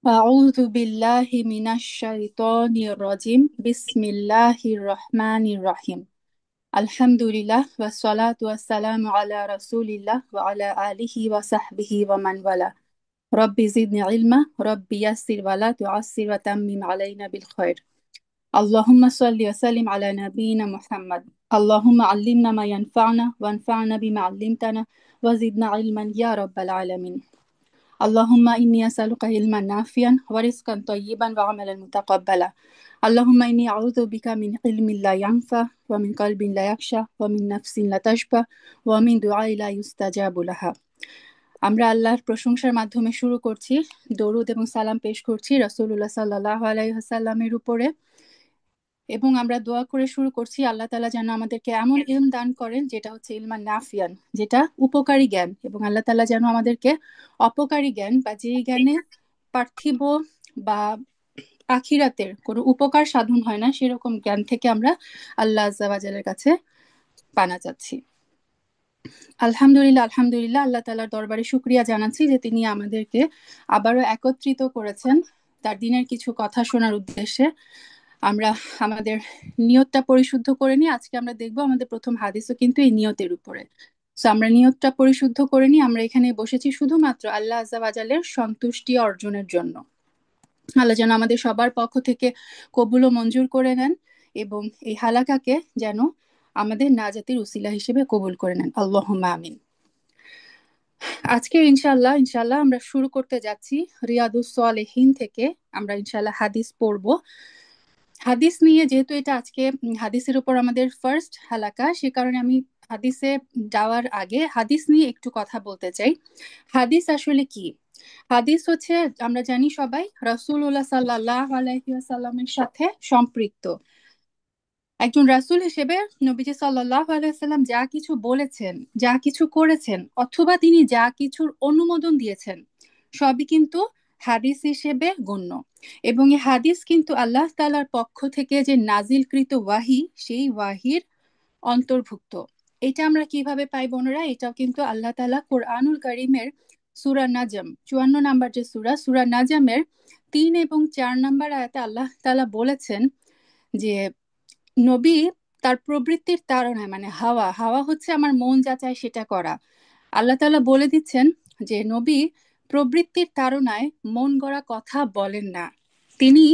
أعوذ بالله من الشيطان الرجيم بسم الله الرحمن الرحيم الحمد لله والصلاة والسلام على رسول الله وعلى آله وصحبه ومن والاه رب زدني علما رب يسر ولا تعسر وتمم علينا بالخير اللهم صل وسلم على نبينا محمد اللهم علمنا ما ينفعنا وانفعنا بما علمتنا وزدنا علما يا رب العالمين اللهم إني أسألك علما نافعا ورزقا طيبا وعملا متقبلا اللهم إني أعوذ بك من علم لا ينفع ومن قلب لا يخشى ومن نفس لا تشبع ومن دعاء لا يستجاب لها আমরা আল্লাহর প্রশংসার মাধ্যমে শুরু করছি। দরুদ এবং সালাম পেশ করছি রাসূলুল্লাহ সাল্লাল্লাহু আলাইহি ওয়াসাল্লামের উপরে এবং আমরা দোয়া করে শুরু করছি আল্লাহ তাআলা যেন আমাদেরকে এমন ইলম দান করেন যেটা হচ্ছে ইলমান নাফিয়ান, যেটা উপকারী জ্ঞান, এবং আল্লাহ তাআলা যেন আমাদেরকে অপকারী জ্ঞান বা যেই জ্ঞানে পার্থিব বা আখিরাতের কোনো উপকার সাধন হয় না সেরকম জ্ঞান থেকে আমরা আল্লাহ আজ্জা ওয়া জালের কাছে পানা চাচ্ছি। আলহামদুলিল্লাহ আলহামদুলিল্লাহ আল্লাহ তাআলার দরবারে শুকরিয়া জানাচ্ছি যে তিনি আমাদেরকে আবারও একত্রিত করেছেন তার দিনের কিছু কথা শোনার উদ্দেশ্যে। আমরা আমাদের নিয়তটা পরিশুদ্ধ করে নিই। আজকে আমরা দেখব আমাদের প্রথম হাদিসও কিন্তু এই নিয়তের উপরে। সো আমরা নিয়তটা পরিশুদ্ধ করে নিই। আমরা এখানে বসেছি শুধুমাত্র আল্লাহ আজ্জা ওয়া জালের সন্তুষ্টি অর্জনের জন্য। আল্লাহ যেন আমাদের সবার পক্ষ থেকে কবুল ও মঞ্জুর করে নেন এবং এই হালাকাকে যেন আমাদের নাজাতের উসিলা হিসেবে কবুল করে নেন, আল্লাহুম্মা আমিন। আজকে ইনশাআল্লাহ ইনশাআল্লাহ আমরা শুরু করতে যাচ্ছি রিয়াদুস সালেহিন থেকে। আমরা ইনশাআল্লাহ হাদিস পড়ব। হাদিস নিয়ে যেহেতু এটা আজকে হাদিসের উপর আমাদের ফার্স্ট হালাকা, সে কারণে আমি হাদিসে যাওয়ার আগে হাদিস নিয়ে একটু কথা বলতে চাই। হাদিস আসলে কি? হাদিস হচ্ছে, আমরা জানি সবাই, রাসূলুল্লাহ সাল্লাল্লাহু আলাইহি ওয়াসাল্লামের সাথে সম্পৃক্ত। একজন রাসূল হিসেবে নবীজি সাল্লাল্লাহু আলাইহি ওয়াসাল্লাম যা কিছু বলেছেন, যা কিছু করেছেন, অথবা তিনি যা কিছুর অনুমোদন দিয়েছেন, সবই কিন্তু হাদিস হিসেবে গণ্য। এবং এই হাদিস কিন্তু আল্লাহ তাআলার পক্ষ থেকে যে নাজিলকৃত ওয়াহি, সেই ওয়াহির অন্তর্ভুক্ত। এটা আমরা কিভাবে পাই বোনেরা? এটাও কিন্তু আল্লাহ তাআলা কোরআনুল কারীমের সূরা নাজম 54 নাম্বার যে সূরা, সূরা নাজমের 3 এবং 4 নাম্বার আয়াতে আল্লাহ তাআলা বলেছেন যে নবী তার প্রবৃত্তির তাড়নায়, মানে হাওয়া হাওয়া হচ্ছে আমার মন যা চায় সেটা করা, আল্লাহ তাআলা বলে দিচ্ছেন যে নবী প্রবৃত্তির তাড়নায় মন গড়া কথা বলেন না। তিনি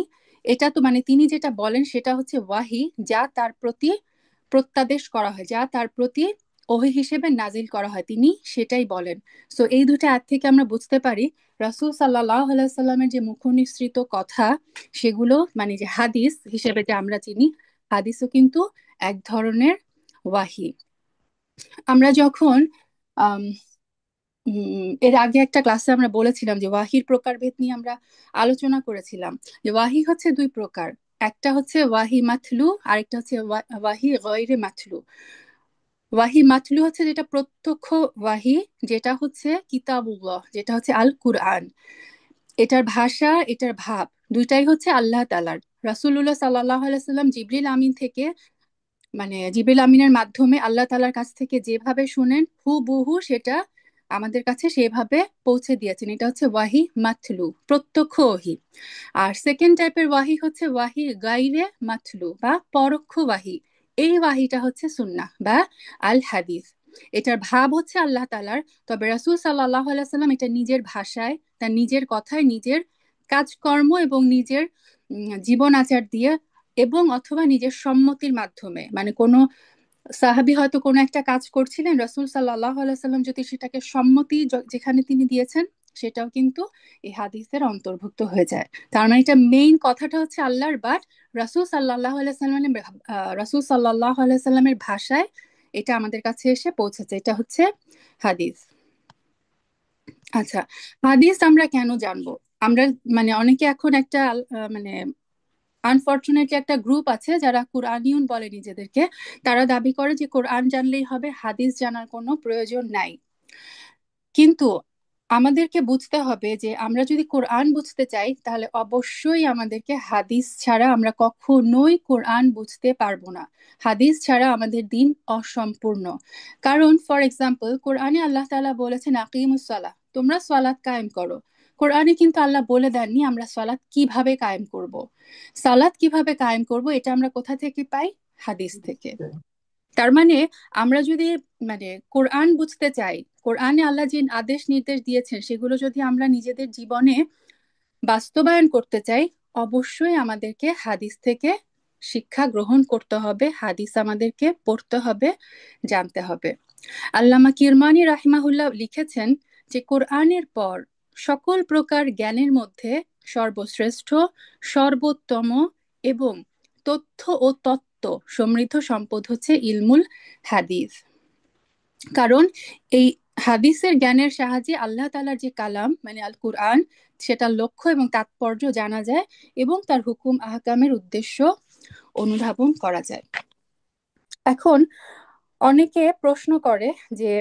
এটা তো মানে তিনি যেটা বলেন সেটা হচ্ছে ওয়াহি, যা তার প্রতি প্রত্যাদেশ করা হয়, যা তার প্রতি ওহী হিসেবে নাজিল করা হয়, তিনি সেটাই বলেন। সো এই দুটো আয়াত থেকে আমরা বুঝতে পারি রাসূল সাল্লাল্লাহু আলাইহি সাল্লামের যে মুখনিসৃত কথা, সেগুলো মানে যে হাদিস হিসেবে যে আমরা চিনি, হাদিসও কিন্তু এক ধরনের ওয়াহি। আমরা যখন আম, এর আগে একটা ক্লাসে আমরা বলেছিলাম যে ওয়াহির প্রকারভেদ নিয়ে আমরা আলোচনা করেছিলাম যে ওয়াহি হচ্ছে দুই প্রকার। একটা হচ্ছে ওয়াহি মাতলু, আরেকটা হচ্ছে ওয়াহি গয়রে মাতলু। ওয়াহি মাতলু হচ্ছে যেটা প্রত্যক্ষ ওয়াহি, যেটা হচ্ছে কিতাবুল্লাহ, যেটা হচ্ছে আল কুরআন। এটার ভাষা, এটার ভাব দুইটাই হচ্ছে আল্লাহ তাআলার। রাসূলুল্লাহ সাল্লাল্লাহু আলাইহি সাল্লাম জিবরিল আমিন থেকে, মানে জিবরিল আমিনের মাধ্যমে আল্লাহ তাআলার কাছ থেকে যেভাবে শুনেন হুবহু সেটা আমাদের কাছে সেভাবে পৌঁছে দিয়েছেন। এটা হচ্ছে ওয়াহি মাতলু, প্রত্যক্ষ ওহী। আর সেকেন্ড টাইপের ওয়াহি হচ্ছে ওয়াহি গাইরে মাতলু বা পরোক্ষ ওয়াহি। এই ওয়াহিটা হচ্ছে সুন্নাহ বা আল হাদিস। এটার ভাব হচ্ছে আল্লাহ তাআলার, তবে রাসূল সাল্লাল্লাহু আলাইহি সাল্লাম এটা নিজের ভাষায়, তার নিজের কথায়, নিজের কাজকর্ম এবং নিজের জীবন আচার দিয়ে এবং অথবা নিজের সম্মতির মাধ্যমে, মানে কোনো সাহাবী হয়তো কোনো একটা কাজ করছিলেন, রাসূল সাল্লাল্লাহু আলাইহি সাল্লাম যদি সেটাকে সম্মতি যেখানে তিনি দিয়েছেন, সেটাও কিন্তু এই হাদিসের অন্তর্ভুক্ত হয়ে যায়। তার মানে এটা মেইন কথাটা হচ্ছে আল্লাহর, বাট রাসূল সাল্লাল্লাহু আলাইহি সাল্লামের রাসূল সাল্লাল্লাহু আলাইহি সাল্লামের ভাষায় এটা আমাদের কাছে এসে পৌঁছেছে। এটা হচ্ছে হাদিস। আচ্ছা, হাদিস আমরা কেন জানবো? আমরা মানে অনেকে এখন একটা মানে আনফরচুনেটলি একটা গ্রুপ আছে যারা কোরআনিয়ন বলে নিজেদেরকে। তারা দাবি করে যে কোরআন জানলেই হবে, হাদিস জানার কোনো প্রয়োজন নাই। কিন্তু আমাদেরকে বুঝতে হবে যে আমরা যদি কোরআন বুঝতে চাই তাহলে অবশ্যই আমাদেরকে হাদিস ছাড়া আমরা কখনোই কোরআন বুঝতে পারবো না। হাদিস ছাড়া আমাদের দিন অসম্পূর্ণ। কারণ ফর এক্সাম্পল কোরআনে আল্লাহ তাআলা বলেছেন আকিমুস সালাহ, তোমরা সালাত কায়েম করো। কোরআনে কিন্তু আল্লাহ বলে দেননি আমরা সালাত কিভাবে কায়েম করব। সালাত কিভাবে কায়েম করব এটা আমরা কোথা থেকে পাই? হাদিস থেকে। তার মানে আমরা যদি মানে কোরআন বুঝতে চাই, কোরআনে আল্লাহ যে আদেশ নির্দেশ দিয়েছেন সেগুলো যদি আমরা নিজেদের জীবনে বাস্তবায়ন করতে চাই, অবশ্যই আমাদেরকে হাদিস থেকে শিক্ষা গ্রহণ করতে হবে, হাদিস আমাদেরকে পড়তে হবে, জানতে হবে। আল্লামা কিরমানি রাহিমাহুল্লাহ লিখেছেন যে কোরআনের পর সকল প্রকার জ্ঞানের মধ্যে সর্বশ্রেষ্ঠ, সর্বোত্তম এবং তথ্য ও তত্ত্ব সমৃদ্ধ সম্পদ হচ্ছে ইলমুল হাদিস। কারণ এই হাদিসের জ্ঞানের সাহায্যে আল্লাহ তাআলার যে কালাম মানে আল কুরআন, সেটার লক্ষ্য এবং তাৎপর্য জানা যায় এবং তার হুকুম আহকামের উদ্দেশ্য অনুধাবন করা যায়। এখন অনেকে প্রশ্ন করে যে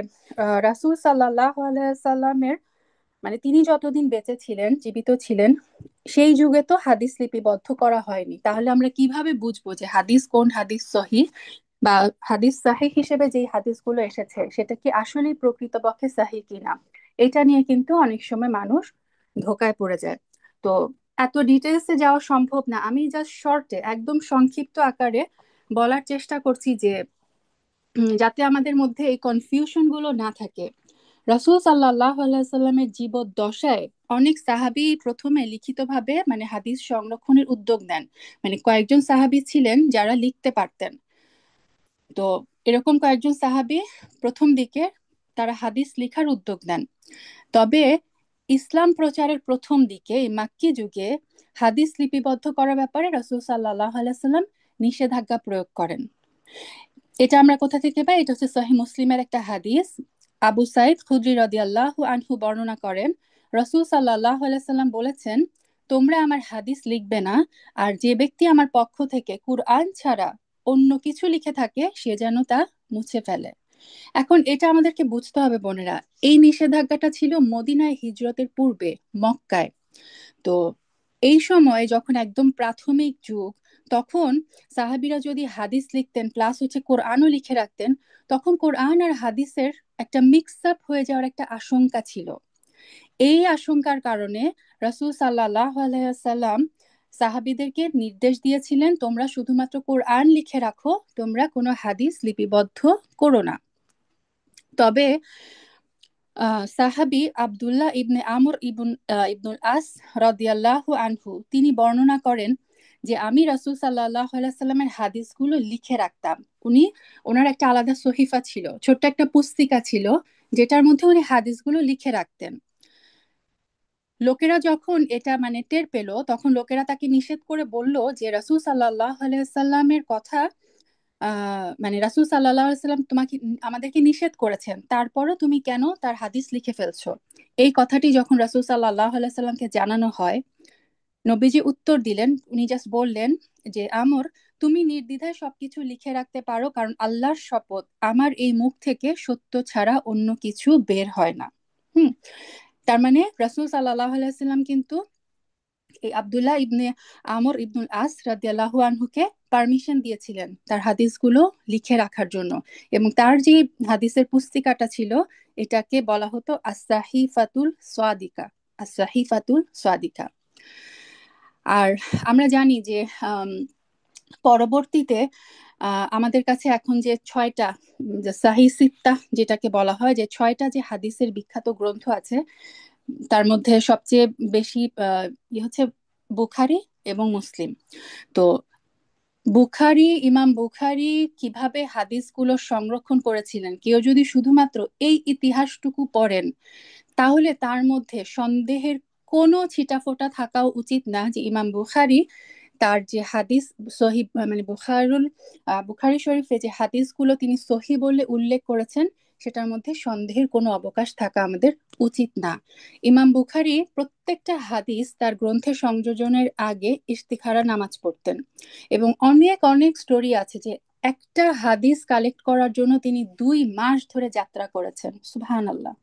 রাসূল সাল্লাল্লাহু আলাইহি সাল্লামের মানে তিনি যতদিন বেঁচে ছিলেন, জীবিত ছিলেন, সেই যুগে তো হাদিস লিপিবদ্ধ করা হয়নি, তাহলে আমরা কিভাবে বুঝবো যে হাদিস কোন হাদিস সহিহ বা হাদিস সাহিহ হিসেবে যেই হাদিসগুলো এসেছে সেটা কি আসলে প্রকৃতপক্ষে সাহিহ কিনা? এটা নিয়ে কিন্তু অনেক সময় মানুষ ধোঁকায় পড়ে যায়। তো এত ডিটেলসে যাওয়া সম্ভব না, আমি জাস্ট শর্টে একদম সংক্ষিপ্ত আকারে বলার চেষ্টা করছি যে যাতে আমাদের মধ্যে এই কনফিউশন গুলো না থাকে। রাসূল সাল্লাল্লাহু আলাইহি সাল্লামের জীবদ্দশায় অনেক সাহাবী প্রথমে লিখিতভাবে মানে হাদিস সংরক্ষণের উদ্যোগ নেন। মানে কয়েকজন সাহাবী ছিলেন যারা লিখতে পারতেন। তো এরকম কয়েকজন সাহাবী প্রথম দিকে তারা হাদিস লেখার উদ্যোগ নেন। তবে ইসলাম প্রচারের প্রথম দিকে এই মাক্কি যুগে হাদিস লিপিবদ্ধ করার ব্যাপারে রাসূল সাল্লাল্লাহু আলাইহি সাল্লাম নিষেধাজ্ঞা প্রয়োগ করেন। এটা আমরা কোথা থেকে পাই? এটা হচ্ছে সহিহ মুসলিমের একটা হাদিস। আবু সাইদ খুদরি রাদিয়াল্লাহু আনহু বর্ণনা করেন, রাসূল সাল্লাল্লাহু আলাইহি সাল্লাম বলেছেন, তোমরা আমার হাদিস লিখবে না, আর যে ব্যক্তি আমার পক্ষ থেকে কুরআন ছাড়া অন্য কিছু লিখে থাকে সে যেন তা মুছে ফেলে। এখন এটা আমাদেরকে বুঝতে হবে বোনেরা, এই নিষেধাজ্ঞাটা ছিল মদিনায় হিজরতের পূর্বে, মক্কায়। তো এই সময় যখন একদম প্রাথমিক যুগ, তখন সাহাবীরা যদি হাদিস লিখতেন প্লাস হচ্ছে কোরআনও লিখে রাখতেন, তখন কোরআন আর হাদিসের একটা মিক্স আপ হয়ে যাওয়ার একটা আশঙ্কা ছিল। এই আশঙ্কার কারণে রাসূল সাল্লাল্লাহু আলাইহি ওয়াসাল্লাম সাহাবীদেরকে নির্দেশ দিয়েছিলেন তোমরা শুধুমাত্র কোরআন লিখে রাখো, তোমরা কোনো হাদিস লিপিবদ্ধ করো না। তবে সাহাবী আব্দুল্লাহ ইবনে আমর ইবনুল আস রাদিয়াল্লাহু আনহু তিনি বর্ণনা করেন যে আমি রাসূল সাল্লাল্লাহু আলাইহি সাল্লামের হাদিসগুলো লিখে রাখতাম। ওনার একটা আলাদা সহিফা ছিল, ছোট্ট একটা পুস্তিকা ছিল যেটার মধ্যে উনি হাদিসগুলো লিখে রাখতেন। লোকেরা যখন এটা মানে টের পেল, তখন লোকেরা তাকে নিষেধ করে বলল যে রাসূল সাল্লাল্লাহু আলাইহি সাল্লামের কথা মানে রাসূল সাল্লাল্লাহু আলাইহি সাল্লাম তোমাকে আমাদেরকে নিষেধ করেছেন, তারপরও তুমি কেন তার হাদিস লিখে ফেলছো? এই কথাটি যখন রাসূল সাল্লাল্লাহু আলাইহি সাল্লামকে জানানো হয়, নবীজি উত্তর দিলেন, উনি জাস্ট বললেন যে আমর, তুমি নির্দ্বিধায় সবকিছু লিখে রাখতে পারো, কারণ আল্লাহর শপথ আমার এই মুখ থেকে সত্য ছাড়া অন্য কিছু বের হয় না। হুম। তার মানে রাসূল সাল্লাল্লাহু আলাইহি সাল্লাম কিন্তু এই আব্দুল্লাহ ইবনে আমর ইবনুল আস রাদিয়াল্লাহু আনহুকে পারমিশন দিয়েছিলেন তার হাদিসগুলো লিখে রাখার জন্য। এবং তার যে হাদিসের পুস্তিকাটা ছিল এটাকে বলা হতো as-সাহিফাতুল সাদিকা, as-সাহিফাতুল সাদিকা। আর আমরা জানি যে আম, পরবর্তীতে আমাদের কাছে এখন যে ছয়টা যে সাহি সিত্তা যেটাকে বলা হয়, যে ছয়টা যে হাদিসের বিখ্যাত গ্রন্থ আছে, তার মধ্যে সবচেয়ে বেশি হচ্ছে বুখারী এবং মুসলিম। তো ইমাম বুখারী কিভাবে হাদিসগুলো সংরক্ষণ করেছিলেন, কেউ যদি শুধুমাত্র এই ইতিহাসটুকু পড়েন তাহলে তার মধ্যে সন্দেহের কোনো ছিটাফোঁটা থাকাও উচিত না যে ইমাম বুখারী তার যে হাদিস সহি মানে বুখারী শরীফে যে হাদিসগুলো তিনি সহি বলে উল্লেখ করেছেন সেটার মধ্যে সন্দেহের কোনো অবকাশ থাকা আমাদের উচিত না। ইমাম বুখারী প্রত্যেকটা হাদিস তার গ্রন্থে সংযোজনের আগে ইস্তিখারা নামাজ পড়তেন, এবং অনেক অনেক স্টোরি আছে যে একটা হাদিস কালেক্ট করার জন্য তিনি 2 মাস ধরে যাত্রা করেছেন। সুবহানাল্লাহ।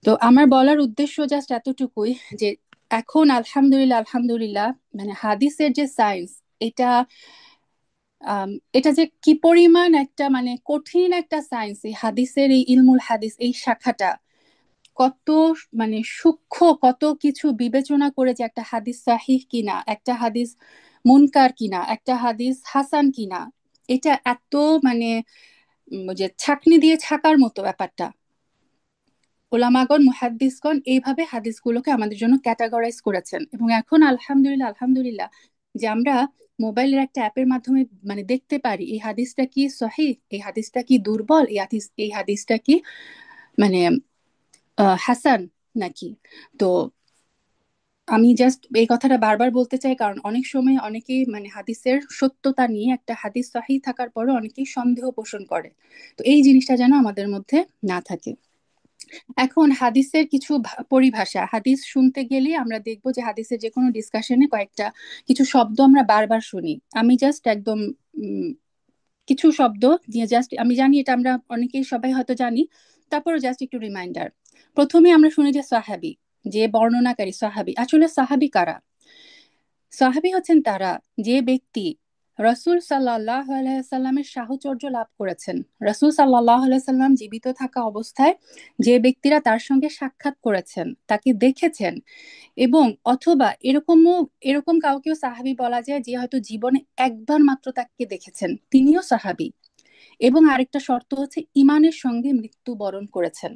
তো আমার বলার উদ্দেশ্য জাস্ট এতটুকুই যে এখন আলহামদুলিল্লাহ আলহামদুলিল্লাহ মানে হাদিসের যে সায়েন্স, এটা এটা যে কি পরিমাণ একটা মানে কঠিন একটা সায়েন্স, এই হাদিসের এই ইলমুল হাদিস এই শাখাটা কত মানে সূক্ষ্ম কত কিছু বিবেচনা করে যে একটা হাদিস সাহিহ কিনা, একটা হাদিস মুনকার কিনা, একটা হাদিস হাসান কিনা, এটা এত মানে যে ছাঁকনি দিয়ে ছাকার মতো ব্যাপারটা। ওলামাগণ মুহাদ্দিসগণ এইভাবে হাদিসগুলোকে আমাদের জন্য ক্যাটাগরাইজ করেছেন। এবং এখন আলহামদুলিল্লাহ আলহামদুলিল্লাহ যে আমরা মোবাইলের একটা অ্যাপের মাধ্যমে মানে দেখতে পারি এই হাদিসটা কি সহিহ, এই হাদিসটা কি দুর্বল, এই হাদিসটা কি মানে হাসান নাকি। তো আমি জাস্ট এই কথাটা বারবার বলতে চাই, কারণ অনেক সময় অনেকেই মানে হাদিসের সত্যতা নিয়ে একটা হাদিস সহিহ থাকার পরও অনেকেই সন্দেহ পোষণ করে। তো এই জিনিসটা যেন আমাদের মধ্যে না থাকে। এখন হাদিসের কিছু পরিভাষা, হাদিস শুনতে গেলে আমরা দেখবো যে হাদিসের যে কোনো ডিসকাশনে কয়েকটা কিছু শব্দ আমরা বারবার শুনি। আমি জাস্ট একদম উম, কিছু শব্দ দিয়ে জাস্ট, আমি জানি এটা আমরা অনেকেই সবাই হয়তো জানি, তারপরও জাস্ট একটু রিমাইন্ডার। প্রথমে আমরা শুনি যে সাহাবি, যে বর্ণনাকারী সাহাবি। আসলে সাহাবি কারা? সাহাবী হচ্ছেন তারা যে ব্যক্তি রাসূল সাল্লাল্লাহু আলাইহি সাল্লামের সাহচর্য লাভ করেছেন। রাসূল সাল্লাল্লাহু আলাইহি সাল্লাম জীবিত থাকা অবস্থায় যে ব্যক্তিরা তার সঙ্গে সাক্ষাৎ করেছেন, তাকে দেখেছেন, এবং অথবা এরকম কাউকেও সাহাবী বলা যায় যে হয়তো জীবনে একবার মাত্র তাকে দেখেছেন, তিনিও সাহাবী। এবং আরেকটা শর্ত হচ্ছে ইমানের সঙ্গে মৃত্যুবরণ করেছেন।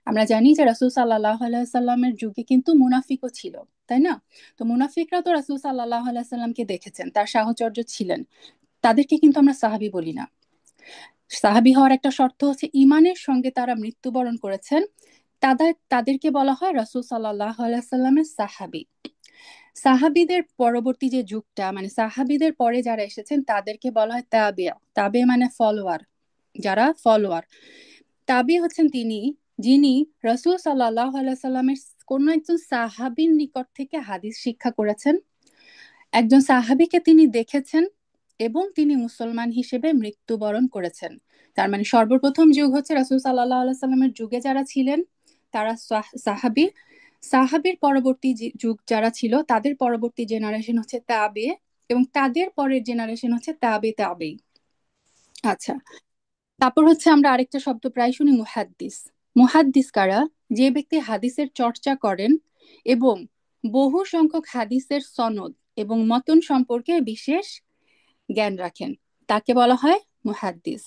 আমরা জানি যে রাসূল সাল্লাল্লাহু আলাইহি সাল্লামের যুগে কিন্তু মুনাফিকও ছিল, তাই না? তো মুনাফিকরা তো রাসূল সাল্লাল্লাহু আলাইহি সাল্লামকে দেখেছেন, তার সাহচর্য ছিলেন, তাদেরকে কিন্তু আমরা সাহাবী বলি না। সাহাবী হওয়ার একটা শর্ত হচ্ছে ইমানের সঙ্গে তারা মৃত্যুবরণ করেছেন, তাদেরকে বলা হয় রাসূল সাল্লাল্লাহু আলাইহি সাল্লামের সাহাবী। সাহাবীদের পরবর্তী যে যুগটা মানে সাহাবীদের পরে যারা এসেছেন তাদেরকে বলা হয় তাবিয়া। তাবে মানে ফলোয়ার, যারা ফলোয়ার। তাবি হচ্ছেন তিনি যিনি রাসূল সাল্লাল্লাহু আলাইহি সাল্লামের কোন একজন সাহাবীর নিকট থেকে হাদিস শিক্ষা করেছেন, একজন সাহাবীকে তিনি দেখেছেন, এবং তিনি মুসলমান হিসেবে মৃত্যুবরণ করেছেন। তার মানে সর্বপ্রথম যুগ হচ্ছে রাসূল সাল্লাল্লাহু আলাইহি সাল্লামের যুগে যারা ছিলেন তারা সাহাবী। সাহাবীর পরবর্তী যুগ যারা ছিল তাদের পরবর্তী জেনারেশন হচ্ছে তাবে, এবং তাদের পরের জেনারেশন হচ্ছে তাবে তাবেই। আচ্ছা, তারপর হচ্ছে আমরা আরেকটা শব্দ প্রায় শুনি, মুহাদ্দিস। মুহাদ্দিস কারা? যে ব্যক্তি হাদিসের চর্চা করেন এবং বহু সংখ্যক হাদিসের সনদ এবং মতন সম্পর্কে বিশেষ জ্ঞান রাখেন, তাকে বলা হয় মুহাদ্দিস।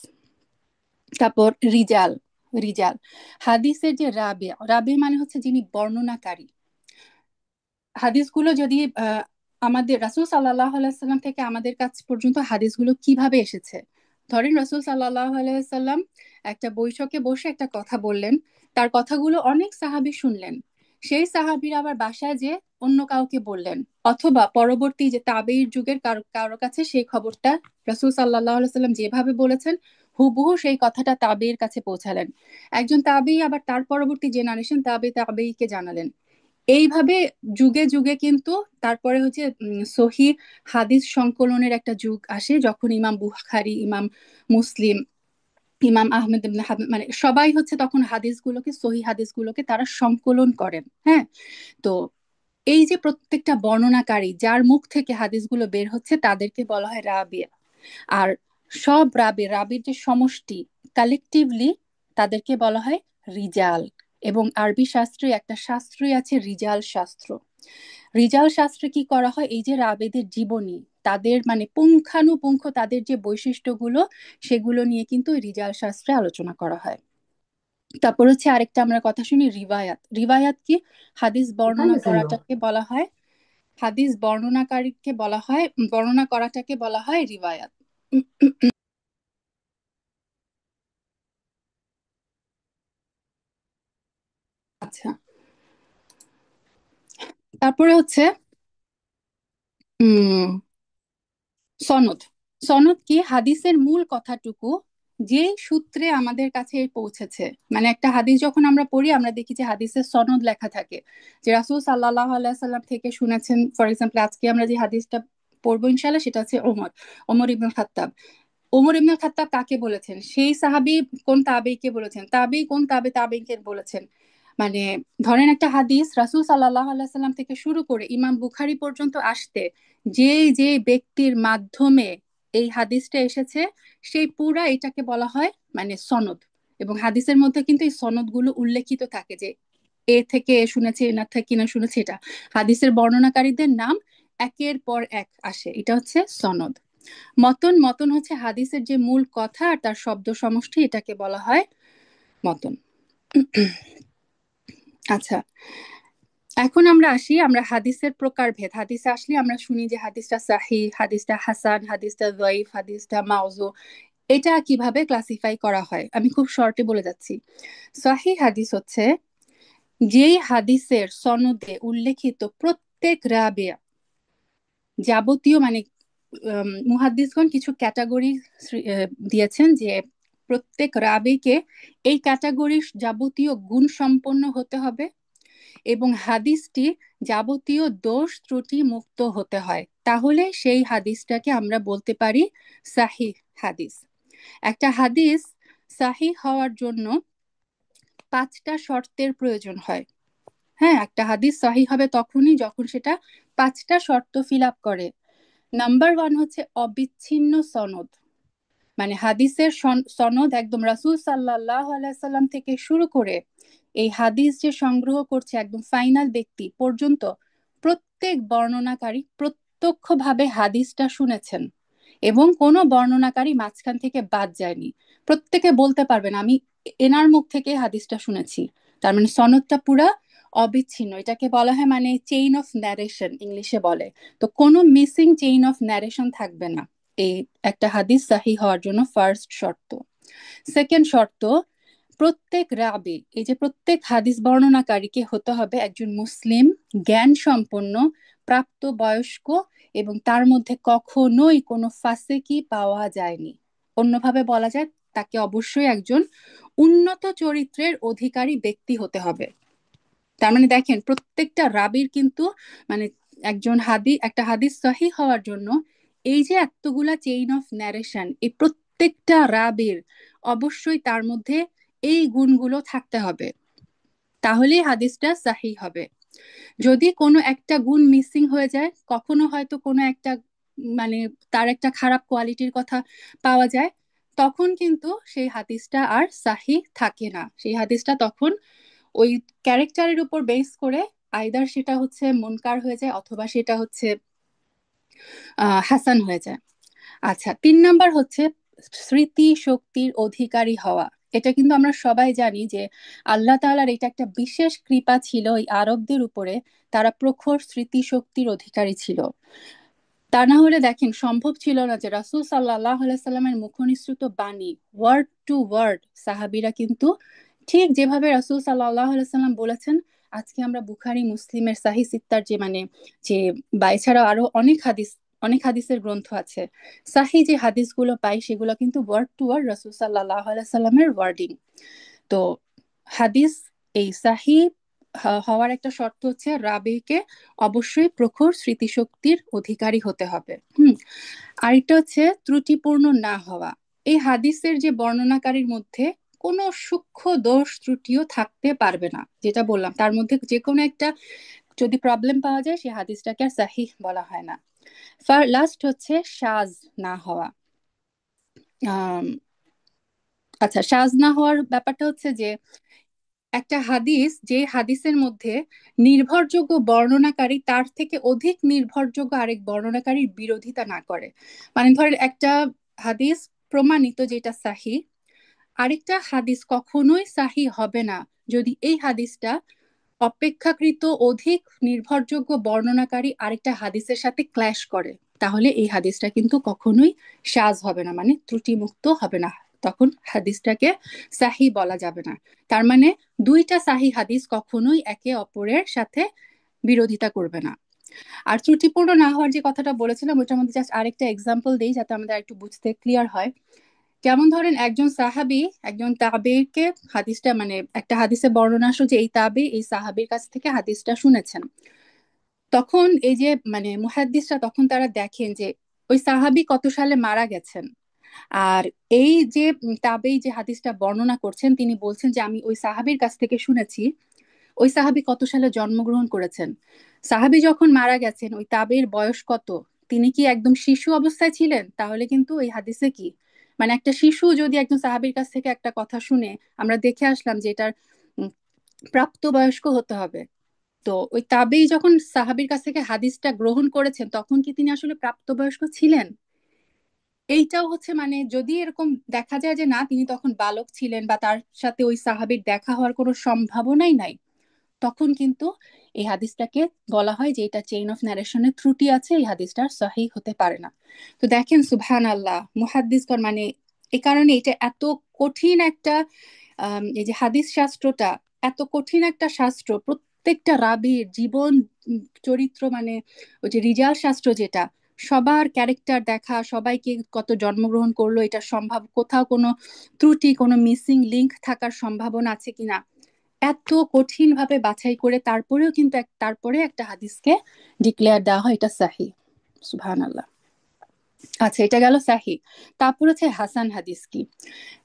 তারপর রিজাল। রিজাল হাদিসের যে রাবে, রাবে মানে হচ্ছে যিনি বর্ণনাকারী। হাদিসগুলো যদি আমাদের রাসূল সাল্লাল্লাহু আলাইহি সাল্লাম থেকে আমাদের কাছ পর্যন্ত হাদিসগুলো কিভাবে এসেছে, ধরেন রাসূল সাল্লাল্লাহু আলাইহি সাল্লাম একটা বৈঠকে বসে একটা কথা বললেন, তার কথাগুলো অনেক সাহাবী শুনলেন, সেই সাহাবীর আবার বাসায় যে অন্য কাউকে বললেন, অথবা পরবর্তী যে তাবেঈর যুগের কারো কাছে সেই খবরটা রাসূল সাল্লাল্লাহু আলাইহি সাল্লাম যেভাবে বলেছেন হুবহু সেই কথাটা তাবেঈর কাছে পৌঁছালেন, একজন তাবেঈ আবার তার পরবর্তী জেনারেশন তাবেঈকে জানালেন। এইভাবে যুগে যুগে কিন্তু তারপরে হচ্ছে সহি হাদিস সংকলনের একটা যুগ আসে, যখন ইমাম বুখারী, ইমাম মুসলিম, ইমাম আহমেদ ইবনে হাম্বল মানে সবাই হচ্ছে তখন হাদিসগুলোকে, সহি হাদিসগুলোকে তারা সংকলন করেন। হ্যাঁ, তো এই যে প্রত্যেকটা বর্ণনাকারী যার মুখ থেকে হাদিসগুলো বের হচ্ছে তাদেরকে বলা হয় রাবিয়া। আর সব রাবির যে সমষ্টি, কালেকটিভলি, তাদেরকে বলা হয় রিজাল। এবং আরবি শাস্ত্রে একটা শাস্ত্রই আছে রিজাল শাস্ত্র। রিজাল শাস্ত্রে কি করা হয়, এই যে রাবেদের জীবনী, তাদের মানে পুঙ্খানুপুঙ্খ তাদের যে বৈশিষ্ট্যগুলো সেগুলো নিয়ে কিন্তু রিজাল শাস্ত্রে আলোচনা করা হয়। তারপর হচ্ছে আরেকটা আমরা কথা শুনি রিবায়াত। রিবায়াত কি? হাদিস বর্ণনা করাটাকে বলা হয়, হাদিস বর্ণনাকারীকে বলা হয়, বর্ণনা করাটাকে বলা হয় রিবায়াত। আচ্ছা, তারপরে হচ্ছে উম সনদ। সনদ কি? হাদিসের মূল কথাটুকু যে সূত্রে আমাদের কাছে পৌঁছেছে। মানে একটা হাদিস যখন আমরা পড়ি আমরা দেখি যে হাদিসের সনদ লেখা থাকে, যে রাসূল সাল্লাল্লাহু আলাইহি সাল্লাম থেকে শুনেছেন। ফর এক্সাম্পল আজকে আমরা যে হাদিসটা পড়বো ইনশাআল্লাহ সেটা হচ্ছে ওমর ইবনুল খাত্তাব। ওমর ইবনুল খাত্তাব কাকে বলেছেন, সেই সাহাবী কোন তাবেঈকে বলেছেন, তাবেঈ কোন তাবেঈকে বলেছেন। মানে ধরেন একটা হাদিস রাসূল সাল্লাল্লাহু আলাইহি সাল্লাম থেকে শুরু করে ইমাম বুখারী পর্যন্ত আসতে যে যে ব্যক্তির মাধ্যমে এই হাদিসটা এসেছে সেই পুরা এটাকে বলা হয় মানে সনদ। এবং হাদিসের মধ্যে কিন্তু এই সনদগুলো উল্লেখিত থাকে, যে এ থেকে এ শুনেছে, এনার থেকে কিনা শুনেছে, এটা হাদিসের বর্ণনাকারীদের নাম একের পর এক আসে, এটা হচ্ছে সনদ। মতন, মতন হচ্ছে হাদিসের যে মূল কথা আর তার শব্দ সমষ্টি, এটাকে বলা হয় মতন। আচ্ছা, এখন আমরা আসি, আমরা হাদিসের প্রকারভেদ। হাদিসে আসলে আমরা শুনি যে হাদিসটা সাহি, হাদিসটা হাসান, হাদিসটা জয়ীফ, হাদিসটা মাউজু। এটা কিভাবে ক্লাসিফাই করা হয় আমি খুব শর্টে বলে যাচ্ছি। সহিহ হাদিস হচ্ছে যেই হাদিসের সনদে উল্লেখিত প্রত্যেক রাবে যাবতীয়, মানে মুহাদ্দিসগণ কিছু ক্যাটাগরি দিয়েছেন যে প্রত্যেক রাবিকে এই ক্যাটাগরির যাবতীয় গুণ সম্পন্ন হতে হবে এবং হাদিসটি যাবতীয় দোষ ত্রুটি মুক্ত হতে হয়, তাহলে সেই হাদিসটাকে আমরা বলতে পারি সাহিহ হাদিস। একটা হাদিস সাহিহ হওয়ার জন্য 5টা শর্তের প্রয়োজন হয়। হ্যাঁ, একটা হাদিস সহিহ হবে তখনই যখন সেটা 5টা শর্ত ফিল আপ করে। নাম্বার 1 হচ্ছে অবিচ্ছিন্ন সনদ, মানে হাদিসের সনদ একদম রাসূল সাল্লাল্লাহু আলাইহি সাল্লাম থেকে শুরু করে এই হাদিস যে সংগ্রহ করছে একদম ফাইনাল ব্যক্তি পর্যন্ত প্রত্যেক বর্ণনাকারী প্রত্যক্ষভাবে হাদিসটা শুনেছেন এবং কোনো বর্ণনাকারী মাঝখান থেকে বাদ যায়নি। প্রত্যেকে বলতে পারবেন আমি এনার মুখ থেকে হাদিসটা শুনেছি। তার মানে সনদটা পুরা অবিচ্ছিন্ন, এটাকে বলা হয় মানে চেইন অফ ন্যারেশন ইংলিশে বলে। তো কোনো মিসিং চেইন অফ ন্যারেশন থাকবে না এই একটা হাদিস সহিহ হওয়ার জন্য ফার্স্ট শর্ত। সেকেন্ড শর্ত, প্রত্যেক রাবি, এই যে প্রত্যেক হাদিস বর্ণনাকারীকে হতে হবে একজন মুসলিম, জ্ঞান সম্পন্ন, প্রাপ্ত বয়স্ক এবং তার মধ্যে কখনোই কোনো ফাসেকি পাওয়া যায়নি। অন্যভাবে বলা যায় তাকে অবশ্যই একজন উন্নত চরিত্রের অধিকারী ব্যক্তি হতে হবে। তার মানে দেখেন প্রত্যেকটা রাবির কিন্তু মানে একটা হাদিস সহিহ হওয়ার জন্য এই যে এতগুলা চেইন অফ ন্যারেশন, এই প্রত্যেকটা রাবির অবশ্যই তার মধ্যে এই গুণগুলো থাকতে হবে, তাহলেই হাদিসটা সহিহ হবে। যদি কোনো একটা গুণ মিসিং হয়ে যায়, কখনো হয়তো কোনো একটা মানে তার একটা খারাপ কোয়ালিটির কথা পাওয়া যায়, তখন কিন্তু সেই হাদিসটা আর সহিহ থাকে না। সেই হাদিসটা তখন ওই ক্যারেক্টারের উপর বেস করে আইদার সেটা হচ্ছে মুনকার হয়ে যায় অথবা সেটা হচ্ছে হাসান হয়ে যায়। আচ্ছা, 3 নাম্বার হচ্ছে স্মৃতি শক্তির অধিকারী হওয়া। এটা কিন্তু আমরা সবাই জানি যে আল্লাহ তাআলার এটা একটা বিশেষ কৃপা ছিল এই আরবদের উপরে, তারা প্রখর স্মৃতি শক্তির অধিকারী ছিল। তা না হলে দেখেন সম্ভব ছিল না যে রাসূল সাল্লাল্লাহু আলাইহি সাল্লামের মুখনিসৃত বাণী ওয়ার্ড টু ওয়ার্ড সাহাবীরা কিন্তু ঠিক যেভাবে রাসূল সাল্লাল্লাহু আলাইহি সাল্লাম বলেছেন। আজকে আমরা বুখারী মুসলিমের সাহিহ সিত্তার যে মানে যে বা এছাড়াও আরো অনেক হাদিসের গ্রন্থ আছে, সাহিহ যে হাদিসগুলো পাই সেগুলো কিন্তু ওয়ার্ড টু ওয়ার্ড রাসূল সাল্লাল্লাহু আলাইহি সাল্লামের ওয়ার্ডিং। তো হাদিস এই সাহিহ হওয়ার একটা শর্ত হচ্ছে রাবীকে অবশ্যই প্রখর স্মৃতিশক্তির অধিকারী হতে হবে। আরেকটা হচ্ছে ত্রুটিপূর্ণ না হওয়া। এই হাদিসের যে বর্ণনাকারীর মধ্যে কোনো সূক্ষ্ম দোষ ত্রুটিও থাকতে পারবে না, যেটা বললাম তার মধ্যে যে কোনো একটা যদি প্রবলেম পাওয়া যায় সেই হাদিসটাকে আর সাহিহ বলা হয় না। লাস্ট হচ্ছে শাজ না হওয়া। আম, আচ্ছা, শাজ না হওয়ার ব্যাপারটা হচ্ছে যে একটা হাদিস যে হাদিসের মধ্যে নির্ভরযোগ্য বর্ণনাকারী তার থেকে অধিক নির্ভরযোগ্য আরেক বর্ণনাকারীর বিরোধিতা না করে। মানে ধরেন একটা হাদিস প্রমাণিত যেটা সাহি, আরেকটা হাদিস কখনোই সাহি হবে না যদি এই হাদিসটা অপেক্ষাকৃত অধিক নির্ভরযোগ্য বর্ণনাকারী আরেকটা হাদিসের সাথে ক্ল্যাশ করে, তাহলে এই হাদিসটা কিন্তু কখনোই শাজ হবে না, মানে ত্রুটিমুক্ত হবে না, তখন হাদিসটাকে সাহি বলা যাবে না। তার মানে দুইটা সাহি হাদিস কখনোই একে অপরের সাথে বিরোধিতা করবে না। আর ত্রুটিপূর্ণ না হওয়ার যে কথাটা বলেছিলাম ওইটার মধ্যে জাস্ট আরেকটা এক্সাম্পল দেই যাতে আমাদের একটু বুঝতে ক্লিয়ার হয়। যেমন ধরেন একজন সাহাবী একজন তাবেঈকে হাদিসটা মানে একটা হাদিসে বর্ণনা আসলো যে এই তাবেঈ এই সাহাবীর কাছ থেকে হাদিসটা শুনেছেন, তখন এই যে মানে মুহাদ্দিসরা তখন তারা দেখেন যে ওই সাহাবী কত সালে মারা গেছেন। আর এই যে তাবেঈ যে হাদিসটা বর্ণনা করছেন তিনি বলছেন যে আমি ওই সাহাবীর কাছ থেকে শুনেছি, ওই সাহাবী কত সালে জন্মগ্রহণ করেছেন, সাহাবী যখন মারা গেছেন ওই তাবেঈর বয়স কত, তিনি কি একদম শিশু অবস্থায় ছিলেন, তাহলে কিন্তু এই হাদিসে কি মানে একটা শিশু যদি একজন সাহাবীর কাছ থেকে একটা কথা শুনে, আমরা দেখে আসলাম যে এটার প্রাপ্তবয়স্ক হতে হবে। তো ওই তাবেই যখন সাহাবীর কাছ থেকে হাদিসটা গ্রহণ করেছেন তখন কি তিনি আসলে প্রাপ্তবয়স্ক ছিলেন? এইটাও হচ্ছে মানে যদি এরকম দেখা যায় যে না তিনি তখন বালক ছিলেন বা তার সাথে ওই সাহাবীর দেখা হওয়ার কোনো সম্ভাবনাই নাই, তখন কিন্তু এই হাদিসটাকে বলা হয় যে এটা চেইন অফ ন্যারেশনের ত্রুটি আছে, এই হাদিসটা সহিহ হতে পারে না। তো দেখেন সুবহান আল্লাহ, মুহাদ্দিসগণ মানে এই কারণে এটা এত কঠিন একটা এই যে হাদিস শাস্ত্রটা এত কঠিন একটা শাস্ত্র, প্রত্যেকটা রাবীর জীবন চরিত্র মানে ওই যে রিজাল শাস্ত্র যেটা, সবার ক্যারেক্টার দেখা, সবাইকে কত জন্মগ্রহণ করলো এটা সম্ভব, কোথাও কোনো ত্রুটি কোনো মিসিং লিংক থাকার সম্ভাবনা আছে কিনা, এত কঠিন ভাবে বাছাই করে তারপরেও কিন্তু তারপরে একটা হাদিসকে ডিক্লেয়ার দেওয়া হয় এটা সাহি। সুবহানাল্লাহ। আচ্ছা, এটা গেল সাহি। তারপর হচ্ছে হাসান হাদিস কি?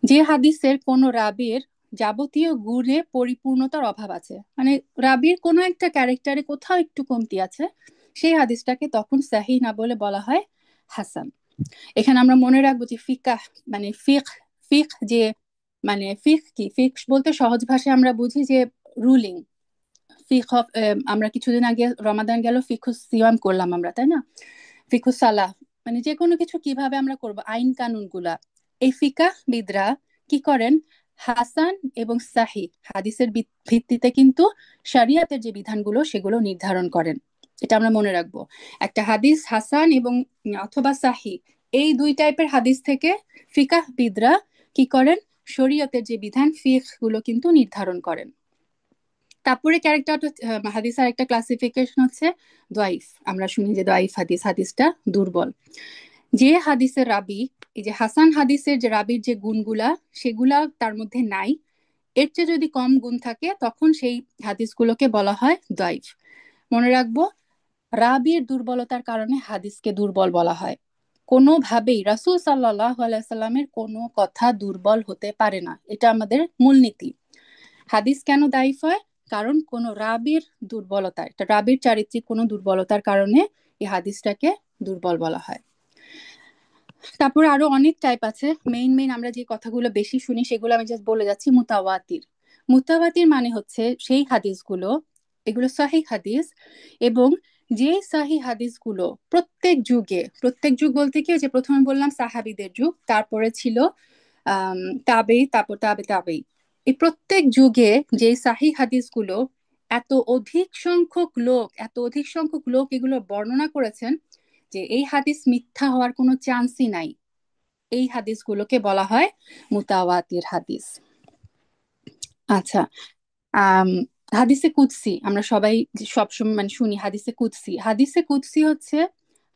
যে হাদিসের কোন রাবীর যাবতীয় গুণে পরিপূর্ণতার অভাব আছে, মানে রাবীর কোনো একটা ক্যারেক্টারে কোথাও একটু কমতি আছে, সেই হাদিসটাকে তখন সাহি না বলে বলা হয় হাসান। এখানে আমরা মনে রাখবো যে ফিকাহ মানে ফিক, ফিক যে মানে ফিক কি, ফিক বলতে সহজ ভাষায় আমরা বুঝি যে রুলিং। ফিক আমরা কিছুদিন আগে রমাদান গেল, ফিকুস সিয়াম করলাম আমরা, তাই না? ফিকুস সালাহ মানে যে কোনো কিছু কিভাবে আমরা করব, আইন কানুন গুলা, এই ফিকাহ বিদরা কি করেন, হাসান এবং সাহি হাদিসের ভিত্তিতে কিন্তু শরিয়াতের যে বিধানগুলো সেগুলো নির্ধারণ করেন। এটা আমরা মনে রাখবো। একটা হাদিস হাসান এবং অথবা সাহি, এই দুই টাইপের হাদিস থেকে ফিকাহ বিদরা কি করেন, শরীয়তের যে বিধান ফিক গুলো কিন্তু নির্ধারণ করেন। তারপরে ক্যারেক্টার হাদিসের একটা ক্লাসিফিকেশন হচ্ছে দোয়াইফ। আমরা শুনি যে দোয়াইফ হাদিস, হাদিসটা দুর্বল। যে হাদিসের রাবি, এই যে হাসান হাদিসের যে রাবির যে গুণগুলা সেগুলা তার মধ্যে নাই, এর চেয়ে যদি কম গুণ থাকে তখন সেই হাদিসগুলোকে বলা হয় দোয়াইফ। মনে রাখবো, রাবির দুর্বলতার কারণে হাদিসকে দুর্বল বলা হয়। কোনোভাবেই রাসূল সাল্লাল্লাহু আলাইহি সাল্লামের কোনো কথা দুর্বল হতে পারে না, এটা আমাদের মূলনীতি। হাদিস কেন দাইফ হয়? কারণ কোন রাবির দুর্বলতা, এটা রাবির চারিত্রিক কোনো দুর্বলতার কারণে এই হাদিসটাকে দুর্বল বলা হয়। তারপরে আরো অনেক টাইপ আছে, মেইন মেইন আমরা যে কথাগুলো বেশি শুনি সেগুলো আমি জাস্ট বলে যাচ্ছি। মুতাওয়াতির, মুতাওয়াতির মানে হচ্ছে সেই হাদিসগুলো, এগুলো সহিহ হাদিস, এবং যে সহিহ হাদিসগুলো প্রত্যেক যুগে, প্রত্যেক যুগ বলতে কি, যে প্রথমে বললাম সাহাবীদের যুগ, তারপরে ছিল তাবেই, তারপর তাবেই, এই প্রত্যেক যুগে যে সাহিহ হাদিসগুলো এত অধিক সংখ্যক লোক, এত অধিক সংখ্যক লোক এগুলো বর্ণনা করেছেন যে এই হাদিস মিথ্যা হওয়ার কোনো চান্সই নাই, এই হাদিসগুলোকে বলা হয় মুতাওয়াতির হাদিস। আচ্ছা, আম, হাদিসে কুদসি আমরা সবাই সবসময় মানে শুনি, হাদিসে কুদসি, হাদিসে কুদসি হচ্ছে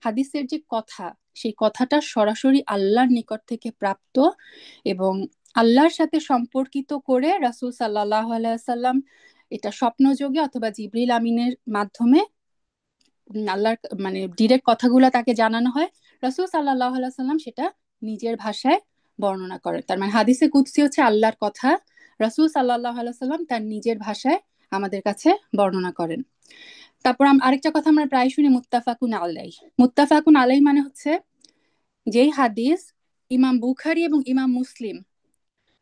হাদিসের যে কথা, সেই কথাটা সরাসরি আল্লাহর নিকট থেকে প্রাপ্ত এবং আল্লাহর সাথে সম্পর্কিত করে রাসূল সাল্লাল্লাহু আলাইহি সাল্লাম এটা স্বপ্নযোগে অথবা জিবরিল আমিনের মাধ্যমে আল্লাহর মানে ডিরেক্ট কথাগুলো তাকে জানানো হয়, রাসূল সাল্লাল্লাহু আলাইহি সাল্লাম সেটা নিজের ভাষায় বর্ণনা করেন। তার মানে হাদিসে কুদসি হচ্ছে আল্লাহর কথা, রাসূল সাল্লাল্লাহু আলাইহি সাল্লাম তার নিজের ভাষায় আমাদের কাছে বর্ণনা করেন। তারপর আরেকটা কথা আমরা প্রায় শুনি, মুত্তাফাকুন আলাইহ। মুত্তাফাকুন আলাইহ মানে হচ্ছে যেই হাদিস ইমাম বুখারী এবং ইমাম মুসলিম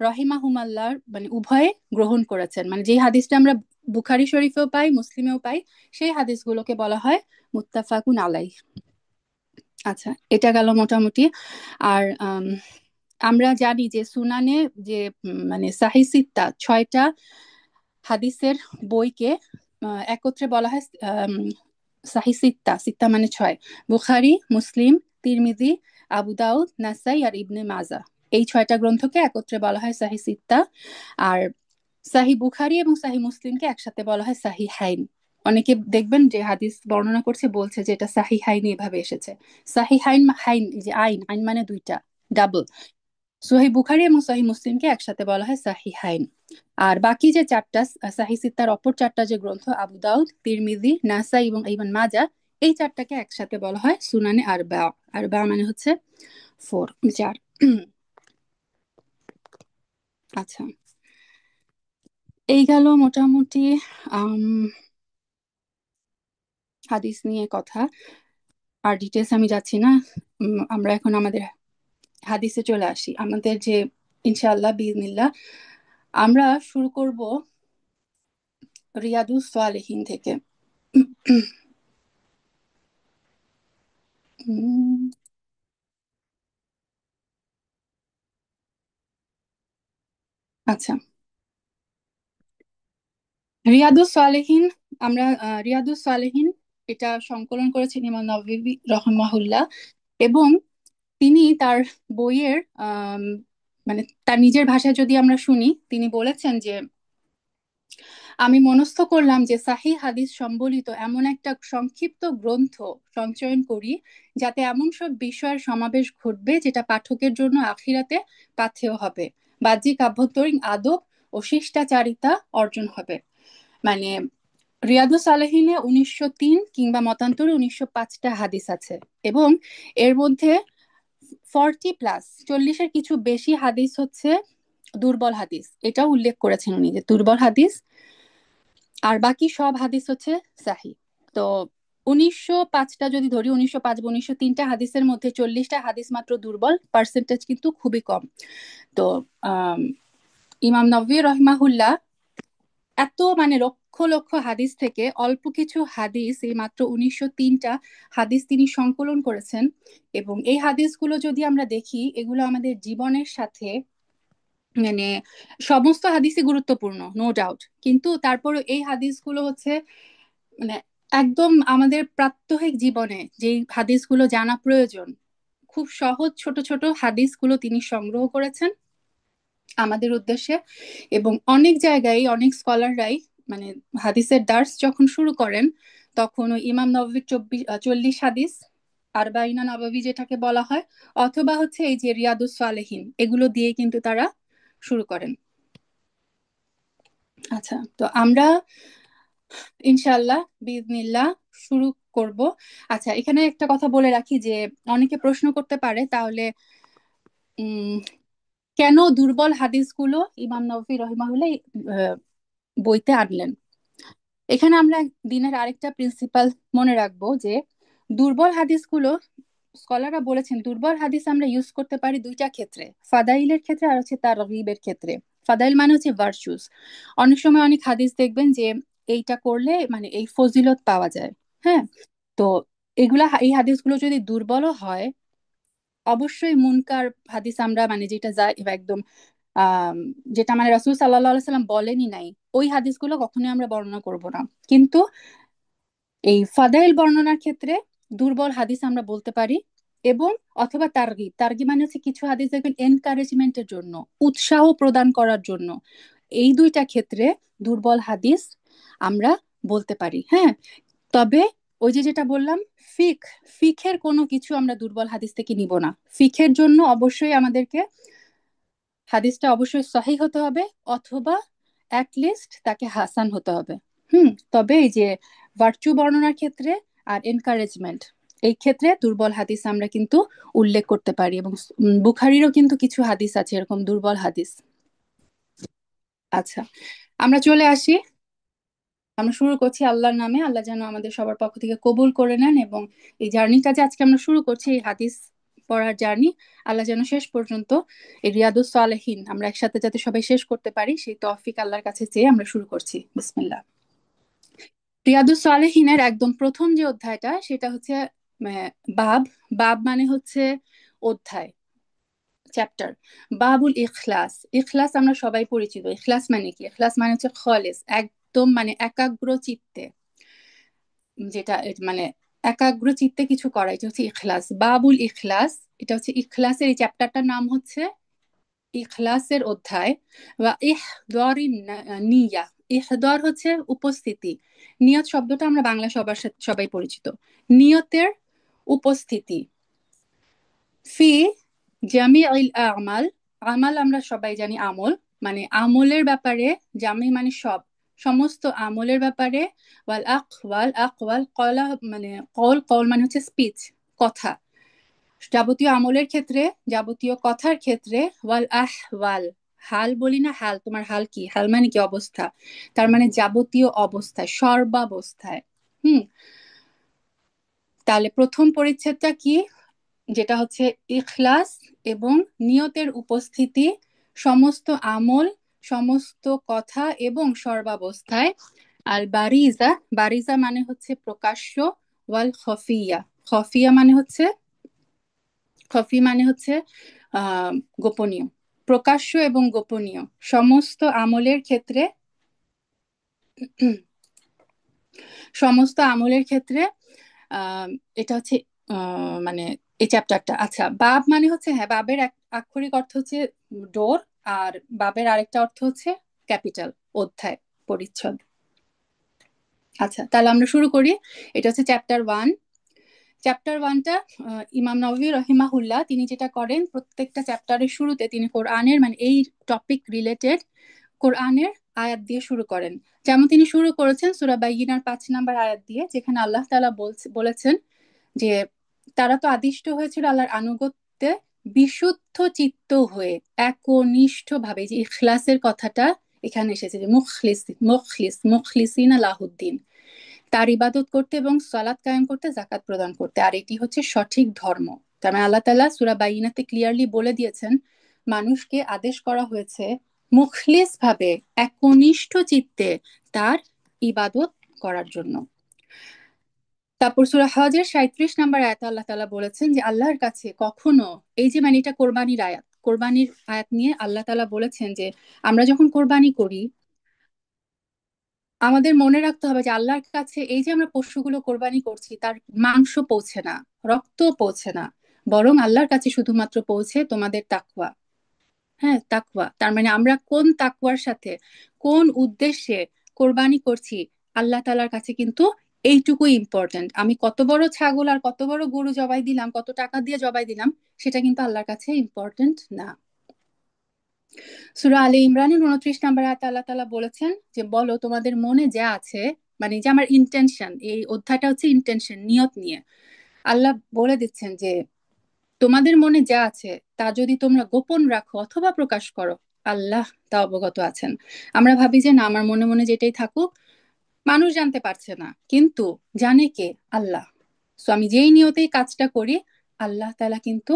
রহিমাহুমাল্লাহ মানে উভয়ে গ্রহণ করেছেন, মানে যেই হাদিসটা আমরা বুখারী শরীফেও পাই মুসলিমেও পাই, সেই হাদিসগুলোকে বলা হয় মুত্তাফাকুন আলাইহ। আচ্ছা, এটা গেল মোটামুটি। আর আমরা জানি যে সুনানে যে মানে সাহি সিত্তা, ছয়টা হাদিসের বইকে একত্রে বলা হয় সাহি সিত্তা, সিত্তা মানে ছয়, বুখারী, মুসলিম, তিরমিজি, আবু দাউদ, নাসাই আর ইবনে মাজা, এই ছয়টা গ্রন্থকে একত্রে বলা হয় সাহি সিত্তা। আর সাহি বুখারী এবং সাহি মুসলিমকে একসাথে বলা হয় সাহি হাইন। অনেকে দেখবেন যে হাদিস বর্ণনা করছে বলছে যে এটা সাহি হাইন এভাবে এসেছে। সাহি হাইন, হাইন এই যে আইন, আইন মানে দুইটা, ডাবল। সহি বুখারী এবং সহি মুসলিমকে একসাথে বলা হয় সাহি হাইন। আর বাকি যে চারটা সাহি সিত্তার অপর চারটা যে গ্রন্থ আবু দাউদ, তিরমিজি, নাসাই এবং ইবন মাজা, এই চারটাকে একসাথে বলা হয় সুনানে আরবা। আরবা মানে হচ্ছে ফোর, চার। আচ্ছা, এই গেল মোটামুটি আম, হাদিস নিয়ে কথা। আর ডিটেলস আমি যাচ্ছি না। আমরা এখন আমাদের হাদিসে চলে আসি, আমাদের যে ইনশাআল্লাহ বিইজনিল্লাহ আমরা শুরু করব রিয়াদুস সালেহিন থেকে। উম, আচ্ছা, রিয়াদুস সালেহিন। আমরা রিয়াদুস সালেহিন এটা সংকলন করেছেন ইমাম নববী রহমাহুল্লাহ। এবং তিনি তার বইয়ের মানে তার নিজের ভাষায় যদি আমরা শুনি, তিনি বলেছেন যে আমি মনস্থ করলাম যে সাহিহ হাদিস সম্বলিত এমন একটা সংক্ষিপ্ত গ্রন্থ সঞ্চয়ন করি, যাতে এমন সব বিষয়ের সমাবেশ ঘটবে যেটা পাঠকের জন্য আখিরাতে পাথেয় হবে, বাহ্যিক আভ্যন্তরীণ আদব ও শিষ্টাচারিতা অর্জন হবে। মানে রিয়াদুস সালেহিনে 1903 কিংবা মতান্তরে 1905টা হাদিস আছে। এবং এর মধ্যে 40+, 40-এর কিছু বেশি হাদিস হচ্ছে দুর্বল হাদিস। এটাও উল্লেখ করেছেন উনি যে দুর্বল হাদিস, আর বাকি সব হাদিস হচ্ছে সাহি। তো 1905টা যদি ধরি, 1905 বা 1903টা হাদিসের মধ্যে 40টা হাদিস মাত্র দুর্বল, পার্সেন্টেজ কিন্তু খুবই কম। তো আম, ইমাম নবী রহমাহুল্লাহ এত মানে লক্ষ লক্ষ হাদিস থেকে অল্প কিছু হাদিস, এই মাত্র 1903টা হাদিস তিনি সংকলন করেছেন। এবং এই হাদিসগুলো যদি আমরা দেখি, এগুলো আমাদের জীবনের সাথে মানে সমস্ত হাদিসই গুরুত্বপূর্ণ, নো ডাউট, কিন্তু তারপরে এই হাদিসগুলো হচ্ছে মানে একদম আমাদের প্রাত্যহিক জীবনে যেই হাদিসগুলো জানা প্রয়োজন, খুব সহজ ছোট ছোট হাদিসগুলো তিনি সংগ্রহ করেছেন আমাদের উদ্দেশ্যে। এবং অনেক জায়গায় অনেক স্কলাররাই মানে হাদিসের দার্স যখন শুরু করেন, তখন ওই ইমাম নববীর 40 হাদিস, আরবাইনা নববী যেটাকে বলা হয়, অথবা হচ্ছে এই যে রিয়াদুস সালেহিন, এগুলো দিয়ে কিন্তু তারা শুরু করেন। আচ্ছা, তো আমরা ইনশাআল্লাহ বিজনিল্লাহ শুরু করব। আচ্ছা, এখানে একটা কথা বলে রাখি যে অনেকে প্রশ্ন করতে পারে, তাহলে উম কেন দুর্বল হাদিসগুলো ইমাম নবী রহিমাহুল্লাহ আহ, বইতে আনলেন। এখানে আমরা দিনের আরেকটা প্রিন্সিপাল মনে রাখবো যে দুর্বল হাদিসগুলো, স্কলাররা বলেছেন দুর্বল হাদিস আমরা ইউজ করতে পারি দুইটা ক্ষেত্রে, ফাদাইলের ক্ষেত্রে আর হচ্ছে তারগিবের ক্ষেত্রে। ফাদাইল মানে হচ্ছে ভার্চুস। অনেক সময় অনেক হাদিস দেখবেন যে এইটা করলে মানে এই ফজিলত পাওয়া যায়। হ্যাঁ, তো এগুলা এই হাদিসগুলো যদি দুর্বলও হয়, অবশ্যই মুনকার হাদিস আমরা মানে যেটা যায় একদম আহ যেটা মানে রাসূল সাল্লাল্লাহু আলাইহি সাল্লাম বলেনই নাই, ওই হাদিসগুলো কখনোই আমরা বর্ণনা করব না। কিন্তু এই ফাদাইল বর্ণনার ক্ষেত্রে দুর্বল হাদিস আমরা বলতে পারি। এবং অথবা তারগিব, তারগিব মানে হচ্ছে কিছু হাদিস দেখবেন এনকারেজমেন্টের জন্য, উৎসাহ প্রদান করার জন্য, এই দুইটা ক্ষেত্রে দুর্বল হাদিস আমরা বলতে পারি। হ্যাঁ, তবে ওই যে যেটা বললাম, ফিক ফিখের কোনো কিছু আমরা দুর্বল হাদিস থেকে নিব না। ফিখের জন্য অবশ্যই আমাদেরকে হাদিসটা অবশ্যই সহিহ হতে হবে, অথবা অ্যাটলিস্ট তাকে হাসান হতে হবে। তবে এই যে ভার্চু বর্ণনার ক্ষেত্রে আর এনকারেজমেন্ট, এই ক্ষেত্রে দুর্বল হাদিস আমরা কিন্তু উল্লেখ করতে পারি। এবং বুখারিরও কিন্তু কিছু হাদিস আছে এরকম দুর্বল হাদিস। আচ্ছা, আমরা চলে আসি, আমরা শুরু করছি আল্লাহর নামে। আল্লাহ যেন আমাদের সবার পক্ষ থেকে কবুল করে নেন। এবং এই জার্নিটা যে আজকে আমরা শুরু করছি, এই হাদিস পড়ার জার্নি, আল্লাহ যেন শেষ পর্যন্ত এই রিয়াদুস সালেহিন আমরা একসাথে যাতে সবাই শেষ করতে পারি, সেই তৌফিক আল্লাহর কাছে চেয়ে আমরা শুরু করছি। বিসমিল্লাহ। রিয়াদুস সালেহিনের একদম প্রথম যে অধ্যায়টা, সেটা হচ্ছে আহ, বাব। বাব মানে হচ্ছে অধ্যায়, চ্যাপ্টার। বাবুল ইখলাস। ইখলাস আমরা সবাই পরিচিত। ইখলাস মানে কি? ইখলাস মানে হচ্ছে খলেস, একদম মানে একাগ্র চিত্তে, যেটা মানে একাগ্র চিত্তে কিছু করা, এটা হচ্ছে ইখলাস। বাবুল ইখলাস, এটা হচ্ছে ইখলাসের এই চ্যাপ্টারটার নাম হচ্ছে ইখলাসের অধ্যায়। বা ইহদারিন নিয়া, ইহদার হচ্ছে উপস্থিতি, নিয়ত শব্দটা আমরা বাংলা সবার সাথে সবাই পরিচিত, নিয়তের উপস্থিতি। ফি জামিউল আমাল, আমাল আমরা সবাই জানি আমল, মানে আমলের ব্যাপারে, জামি মানে সব, সমস্ত আমলের ব্যাপারে। ওয়াল আকওয়াল, আকওয়াল কলা মানে কল, কল মানে হচ্ছে স্পিচ, কথা, যাবতীয় আমলের ক্ষেত্রে, যাবতীয় কথার ক্ষেত্রে। ওয়াল আহওয়াল, হাল বলি না, হাল তোমার হাল কি, হাল মানে কি অবস্থা, তার মানে যাবতীয় অবস্থায়, সর্বাবস্থায়। হুম তাহলে প্রথম পরিচ্ছেদটা কি, যেটা হচ্ছে ইখলাস এবং নিয়তের উপস্থিতি, সমস্ত আমল, সমস্ত কথা এবং সর্বাবস্থায়। আর বারিজা, বারিজা মানে হচ্ছে প্রকাশ্য, ওয়াল খফিয়া, খফিয়া মানে হচ্ছে, খফি মানে হচ্ছে আহ গোপনীয়। প্রকাশ্য এবং গোপনীয় সমস্ত আমলের ক্ষেত্রে, সমস্ত আমলের ক্ষেত্রে আহ এটা হচ্ছে মানে এই চ্যাপ্টারটা। আচ্ছা, বাব মানে হচ্ছে, হ্যাঁ বাবের এক আক্ষরিক অর্থ হচ্ছে ডোর, আর বাবের আরেকটা অর্থ হচ্ছে ক্যাপিটাল, অধ্যায়, পরিচ্ছদ। আচ্ছা তাহলে আমরা শুরু করি। এটা হচ্ছে চ্যাপ্টার 1। চ্যাপ্টার 1টা ইমাম নববী রহিমাহুল্লাহ তিনি যেটা করেন, প্রত্যেকটা চ্যাপ্টারের শুরুতে তিনি কোরআনের মানে এই টপিক রিলেটেড কোরআনের আয়াত দিয়ে শুরু করেন। যেমন তিনি শুরু করেছেন সূরা বাইয়িনার 5 নম্বর আয়াত দিয়ে, যেখানে আল্লাহ তাআলা বলেছেন যে তারা তো আদিষ্ট হয়েছিল আল্লাহর আনুগত্যে বিশুদ্ধ চিত্ত হয়ে একনিষ্ঠ ভাবে, যে ইখলাসের কথাটা এখানে এসেছে, যে মুখলিসিনা লাহুদ্দিন, তার ইবাদত করতে এবং সালাত কায়েম করতে, জাকাত প্রদান করতে, আর এটি হচ্ছে সঠিক ধর্ম। তার মানে আল্লাহ তাআলা সূরা বাইয়িনাতে ক্লিয়ারলি বলে দিয়েছেন মানুষকে আদেশ করা হয়েছে মুখলিস ভাবে একনিষ্ঠ চিত্তে তার ইবাদত করার জন্য। তারপর সূরা হজের 37 নম্বর আয়াতে আল্লাহ তাআলা বলেছেন যে আল্লাহর কাছে কখনো, এই যে মানে এটা কোরবানির আয়াত, কোরবানির আয়াত নিয়ে আল্লাহ তাআলা বলেছেন যে আমরা যখন কোরবানি করি আমাদের মনে রাখতে হবে যে আল্লাহর কাছে এই যে আমরা পশুগুলো কোরবানি করছি তার মাংস পৌঁছে না, রক্ত পৌঁছে না, বরং আল্লাহর কাছে শুধুমাত্র পৌঁছে তোমাদের তাকওয়া। হ্যাঁ, তাকওয়া, তার মানে আমরা কোন তাকওয়ার সাথে, কোন উদ্দেশ্যে কোরবানি করছি, আল্লাহ তাআলার কাছে কিন্তু এইটুকুই ইম্পর্টেন্ট। আমি কত বড় ছাগল আর কত বড় গরু জবাই দিলাম, কত টাকা দিয়ে জবাই দিলাম, সেটা কিন্তু আল্লাহর কাছে ইম্পর্টেন্ট না। সূরা আলে ইমরানের 29 নম্বর আয়াতে আল্লাহ তাআলা বলেছেন যে বলো তোমাদের মনে যা আছে, মানে যে আমার ইন্টেনশন, এই অধ্যায়টা হচ্ছে ইন্টেনশন, নিয়ত নিয়ে আল্লাহ বলে দিচ্ছেন যে তোমাদের মনে যা আছে তা যদি তোমরা গোপন রাখো অথবা প্রকাশ করো, আল্লাহ তা অবগত আছেন। আমরা ভাবি যে না, আমার মনে মনে যেটাই থাকুক মানুষ জানতে পারছে না, কিন্তু জানে কে? আল্লাহ। সো আমি যেই নিয়তেই কাজটা করি, আল্লাহ তাআলা কিন্তু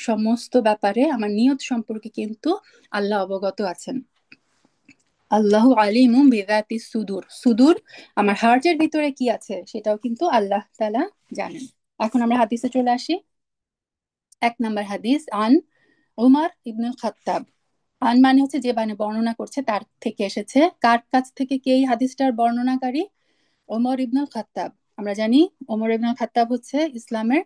সমস্ত ব্যাপারে আমার নিয়ত সম্পর্কে কিন্তু আল্লাহ অবগত আছেন। আল্লাহু আলিমুম বিযাতি সুদূর, সুদূর আমার হার্টের ভিতরে কি আছে সেটাও কিন্তু আল্লাহ তাআলা জানেন। এখন আমরা হাদিসে চলে আসি। 1 নম্বর হাদিস, আন উমর ইবনুল খাত্তাব। আন মানে হচ্ছে যে, মানে বর্ণনা করছে, তার থেকে এসেছে। কার কাছ থেকে, কে এই হাদিসটার বর্ণনাকারী? ওমর ইবনুল খাত্তাব। আমরা জানি ওমর ইবনুল খাত্তাব হচ্ছে ইসলামের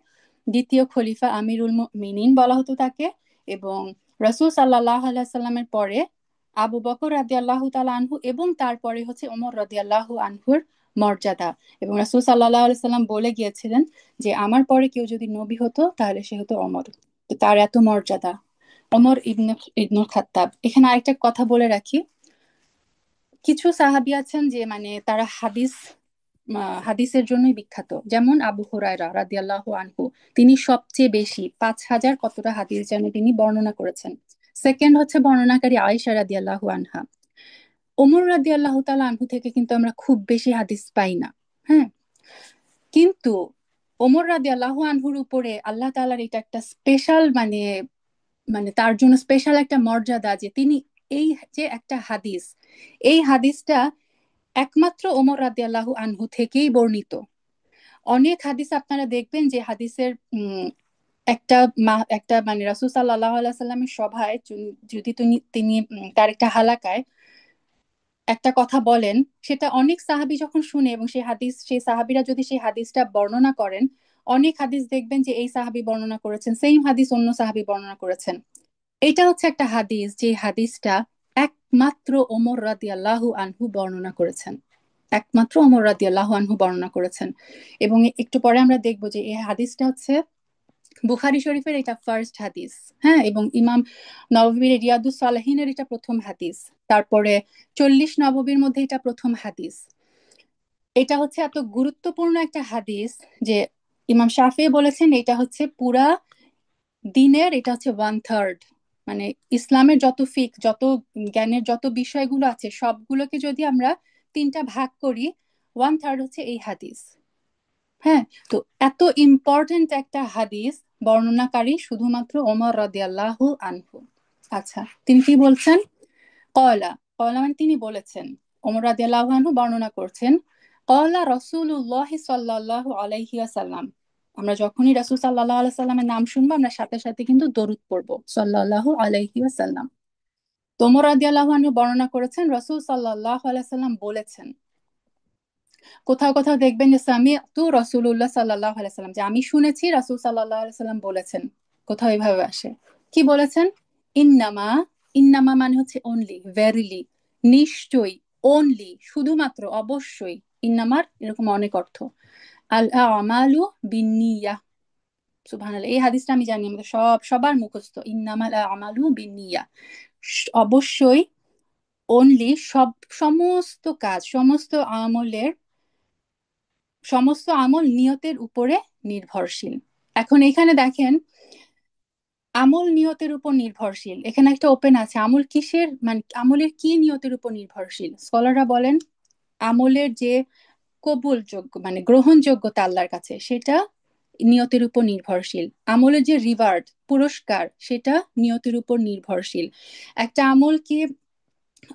দ্বিতীয় খলিফা, আমিরুল মুমিনিন বলা হতো তাকে। এবং রাসূল সাল্লাল্লাহু আলাইহি সাল্লামের পরে আবু বকর রাদিয়াল্লাহু তাআলা আনহু এবং তারপরে হচ্ছে ওমর রাদিয়াল্লাহু আনহুর মর্যাদা। এবং রাসূল সাল্লাল্লাহু আলাইহি সাল্লাম বলে গিয়েছিলেন যে আমার পরে কেউ যদি নবী হতো তাহলে সে হতো ওমর। তো তার এত মর্যাদা। ওমর ইবনুল খাত্তাব। এখানে আরেকটা কথা বলে রাখি, কিছু সাহাবী আছেন যে মানে তারা হাদিসের জন্যই বিখ্যাত, যেমন আবু হুরায়রা রাদিয়াল্লাহু আনহু। তিনি সবচেয়ে বেশি 5,000 কতটা হাদিস যেন তিনি বর্ণনা করেছেন। সেকেন্ড হচ্ছে বর্ণনাকারী আয়েশা রাদিয়াল্লাহু আনহা। ওমর রাদিয়াল্লাহু তাআলা আনহু থেকে কিন্তু আমরা খুব বেশি হাদিস পাই না। হ্যাঁ, কিন্তু ওমর রাদিয়াল্লাহু আনহুর উপরে আল্লাহ তাআলার এটা একটা স্পেশাল মানে, মানে তার জন্য স্পেশাল একটা মর্যাদা, যে তিনি এই যে একটা হাদিস, এই হাদিসটা একমাত্র ওমর রাদিয়াল্লাহু আনহু থেকেই বর্ণিত। অনেক হাদিস আপনারা দেখবেন যে হাদিসের একটা একটা মানে রাসূল সাল্লাল্লাহু আলাইহি সাল্লামের সভায় যদি তিনি তার একটা হালাকায় একটা কথা বলেন, সেটা অনেক সাহাবী যখন শুনে এবং সেই সাহাবীরা যদি সেই হাদিসটা বর্ণনা করেন, অনেক হাদিস দেখবেন যে এই সাহাবী বর্ণনা করেছেন, সেম হাদিস অন্য সাহাবী বর্ণনা করেছেন। এটা হচ্ছে একটা হাদিস যে হাদিসটা একমাত্র ওমর রাদিয়াল্লাহু আনহু বর্ণনা করেছেন, একমাত্র ওমর রাদিয়াল্লাহু আনহু বর্ণনা করেছেন। এবং একটু পরে আমরা দেখব যে এই হাদিসটা হচ্ছে বুখারী শরীফের এটা ফার্স্ট হাদিস। হ্যাঁ, এবং ইমাম নববীর রিয়াদুস সালেহিনের এটা প্রথম হাদিস। তারপরে 40 নববীর মধ্যে এটা প্রথম হাদিস। এটা হচ্ছে এত গুরুত্বপূর্ণ একটা হাদিস যে ইমাম শাফিঈ বলেছেন এটা হচ্ছে পুরা দিনের, এটা হচ্ছে 1/3। মানে ইসলামের যত যত জ্ঞানের যত বিষয়গুলো আছে সবগুলোকে যদি আমরা 3টা ভাগ করি, 1/3 হচ্ছে এই হাদিস। হ্যাঁ, তো এত ইম্পর্টেন্ট একটা হাদিস বর্ণনাকারী শুধুমাত্র ওমর রাদিয়াল্লাহু আনহু। আচ্ছা, তিনি কি বলছেন? কলা, কলা মানে তিনি বলেছেন। ওমর রাদিয়াল্লাহু আনহু বর্ণনা করছেন, ক্বালা রাসূলুল্লাহি সাল্লাল্লাহু আলাইহি ওয়াসাল্লাম, আমরা যখনই রাসূল সাল্লাল্লাহু আলাইহি সাল্লামের নাম শুনবো আমরা সাথে সাথে কিন্তু দরুদ পড়বো, সাল্লাল্লাহু আলাইহি ওয়াসাল্লাম। তো ওমর রাদিয়াল্লাহু আনহু বর্ণনা করেছেন রাসূল সাল্লাল্লাহু আলাইহি সাল্লাম বলেছেন, কোথাও কোথাও দেখবেন যে সামিআতু রাসূলুল্লাহ সাল্লাল্লাহু আলাইহি সাল্লাম, যে আমি শুনেছি রাসূল সাল্লাল্লাহু আলাইহি সাল্লাম বলেছেন, কোথাও এভাবে আসে। কি বলেছেন? ইন্নামা, ইন্নামা মানে হচ্ছে অনলি, ভেরিলি, নিশ্চয়ই, অনলি, শুধুমাত্র, অবশ্যই, ইন্নামার এরকম অনেক অর্থ। আল আমালু বিন্নিয়াহ, সুবহানাল্লাহ, এই হাদিসটা আমি জানি আমাদের সবার মুখস্থ, ইন্নামাল আমালু বিন্নিয়াহ, অবশ্যই, অনলি, সমস্ত কাজ, সমস্ত আমল নিয়তের উপরে নির্ভরশীল। এখন এখানে দেখেন, আমল নিয়তের উপর নির্ভরশীল, এখানে একটা ওপেন আছে, আমল কিসের, মানে আমলের কি নিয়তের উপর নির্ভরশীল? স্কলাররা বলেন আমলের যে কবুলযোগ্য মানে গ্রহণযোগ্যতা আল্লাহর কাছে, সেটা নিয়তের উপর নির্ভরশীল। আমলের যে রিওয়ার্ড, পুরস্কার, সেটা নিয়তের উপর নির্ভরশীল। একটা আমল কি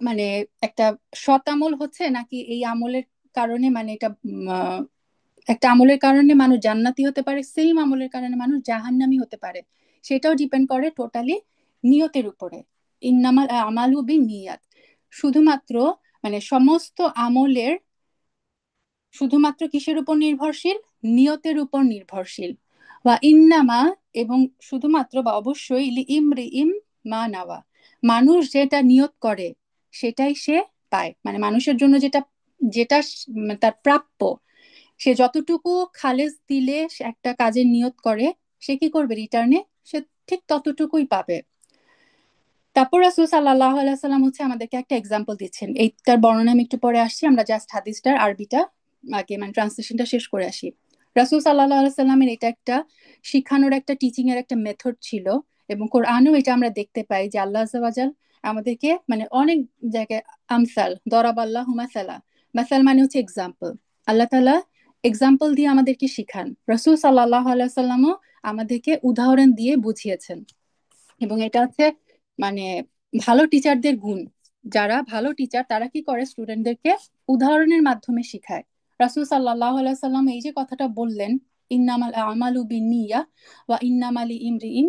মানে একটা সৎ আমল হচ্ছে নাকি এই আমলের কারণে, মানে এটা একটা আমলের কারণে মানুষ জান্নাতি হতে পারে, সেম আমলের কারণে মানুষ জাহান্নামী হতে পারে, সেটাও ডিপেন্ড করে টোটালি নিয়তের উপরে। ইন্নামাল আমালু বিন নিয়াত, শুধুমাত্র মানে সমস্ত আমলের শুধুমাত্র কিসের উপর নির্ভরশীল? নিয়তের উপর নির্ভরশীল। ওয়া ইন্নামা, এবং শুধুমাত্র বা অবশ্যই, লি ইমরি ইম মা নাওয়া, মানুষ যেটা নিয়ত করে সেটাই সে পায়, মানে মানুষের জন্য যেটা যেটা তার প্রাপ্য, সে যতটুকু খালেস দিলে সে একটা কাজের নিয়ত করে, সে কি করবে রিটার্নে? সে ঠিক ততটুকুই পাবে। তারপর রাসূল সাল্লাল্লাহু আলাইহি সাল্লাম হচ্ছে আমাদেরকে একটা এক্সাম্পল দিচ্ছেন, এইটার বর্ণনা আমি একটু পরে আসছি, আমরা জাস্ট হাদিসটার আরবিটা আগে মানে ট্রান্সলেশনটা শেষ করে আসি। রাসূল সাল্লাল্লাহু আলাইহি সাল্লামের এটা একটা শিখানোর একটা টিচিং এর একটা মেথড ছিল, এবং কোরআনেও এটা আমরা দেখতে পাই যে আল্লাহ আযজা ওয়া জাল আমাদেরকে মানে অনেক জায়গায় আমসাল, দরাবাল্লাহু মাসালা, মাসাল মানে হচ্ছে এক্সাম্পল, আল্লাহ তাআলা এক্সাম্পল দিয়ে আমাদেরকে শিখান। রাসূল সাল্লাল্লাহু আলাইহি সাল্লামও আমাদেরকে উদাহরণ দিয়ে বুঝিয়েছেন, এবং এটা হচ্ছে মানে ভালো টিচারদের গুণ। যারা ভালো টিচার তারা কি করে, স্টুডেন্টদেরকে উদাহরণের মাধ্যমে শিখায়। রাসূল সাল্লাল্লাহু আলাইহি সাল্লাম এই যে কথাটা বললেন, ইন্নামাল আমালু বিন্নিয়া ওয়া ইন্নামাল ইমরিইন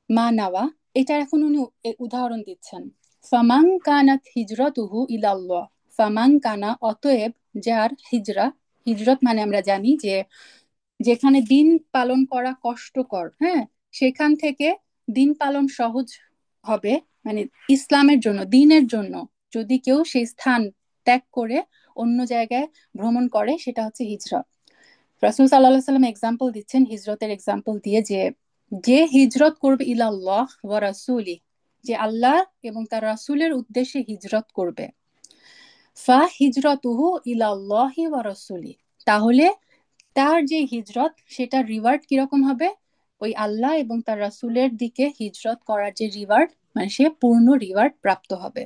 মা নাওয়া, এটা এখন উনি উদাহরণ দিচ্ছেন। ফামান কানাত হিজরাতুহু ইলাল্লাহ, ফামান কানা, অতএব, যার হিজরা, হিজরত মানে আমরা জানি যে যেখানে দিন পালন করা কষ্টকর, হ্যাঁ, সেখান থেকে দিন পালন সহজ হবে, মানে ইসলামের জন্য, দিনের জন্য যদি কেউ সেই স্থান ত্যাগ করে অন্য জায়গায় ভ্রমণ করে, সেটা হচ্ছে হিজরত। রাসূল সাল্লাল্লাহু আলাইহি সাল্লাম এক্সাম্পল দিচ্ছেন হিজরতের এক্সাম্পল দিয়ে, যে যে হিজরত করবে ইলাল্লাহ ওয়া রাসূলি, যে আল্লাহ এবং তার রাসূলের উদ্দেশ্যে হিজরত করবে, ফা হিজরতুহু ইলাল্লাহি ওয়া রাসূলি, তাহলে তার যে হিজরত সেটার রিওয়ার্ড কিরকম হবে? ওই আল্লাহ এবং তার রাসূলের দিকে হিজরত করার যে রিওয়ার্ড, মানে সে পূর্ণ রিওয়ার্ড প্রাপ্ত হবে।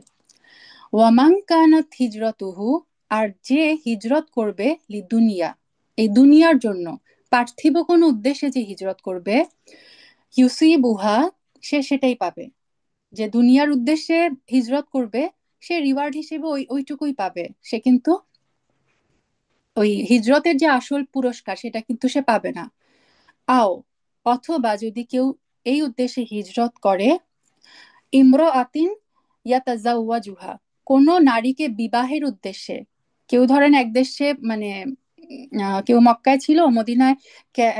ওয়ামান কানাত হিজরতুহু, আর যে হিজরত করবে লি দুনিয়া, এই দুনিয়ার জন্য, পার্থিব কোনো উদ্দেশ্যে যে হিজরত করবে, ইউসিবুহা, সে সেটাই পাবে। যে দুনিয়ার উদ্দেশ্যে হিজরত করবে, সে রিওয়ার্ড হিসেবে ওইটুকুই পাবে, সে কিন্তু ওই হিজরতের যে আসল পুরস্কার সেটা কিন্তু সে পাবে না। আও, অথবা যদি কেউ এই উদ্দেশ্যে হিজরত করে, ইমরাআতিন ইয়াতাজাওয়াজুহা, কোন নারীকে বিবাহের উদ্দেশ্যে, কেউ ধরেন এক দেশে মানে কেউ মক্কায় ছিল, মদিনায়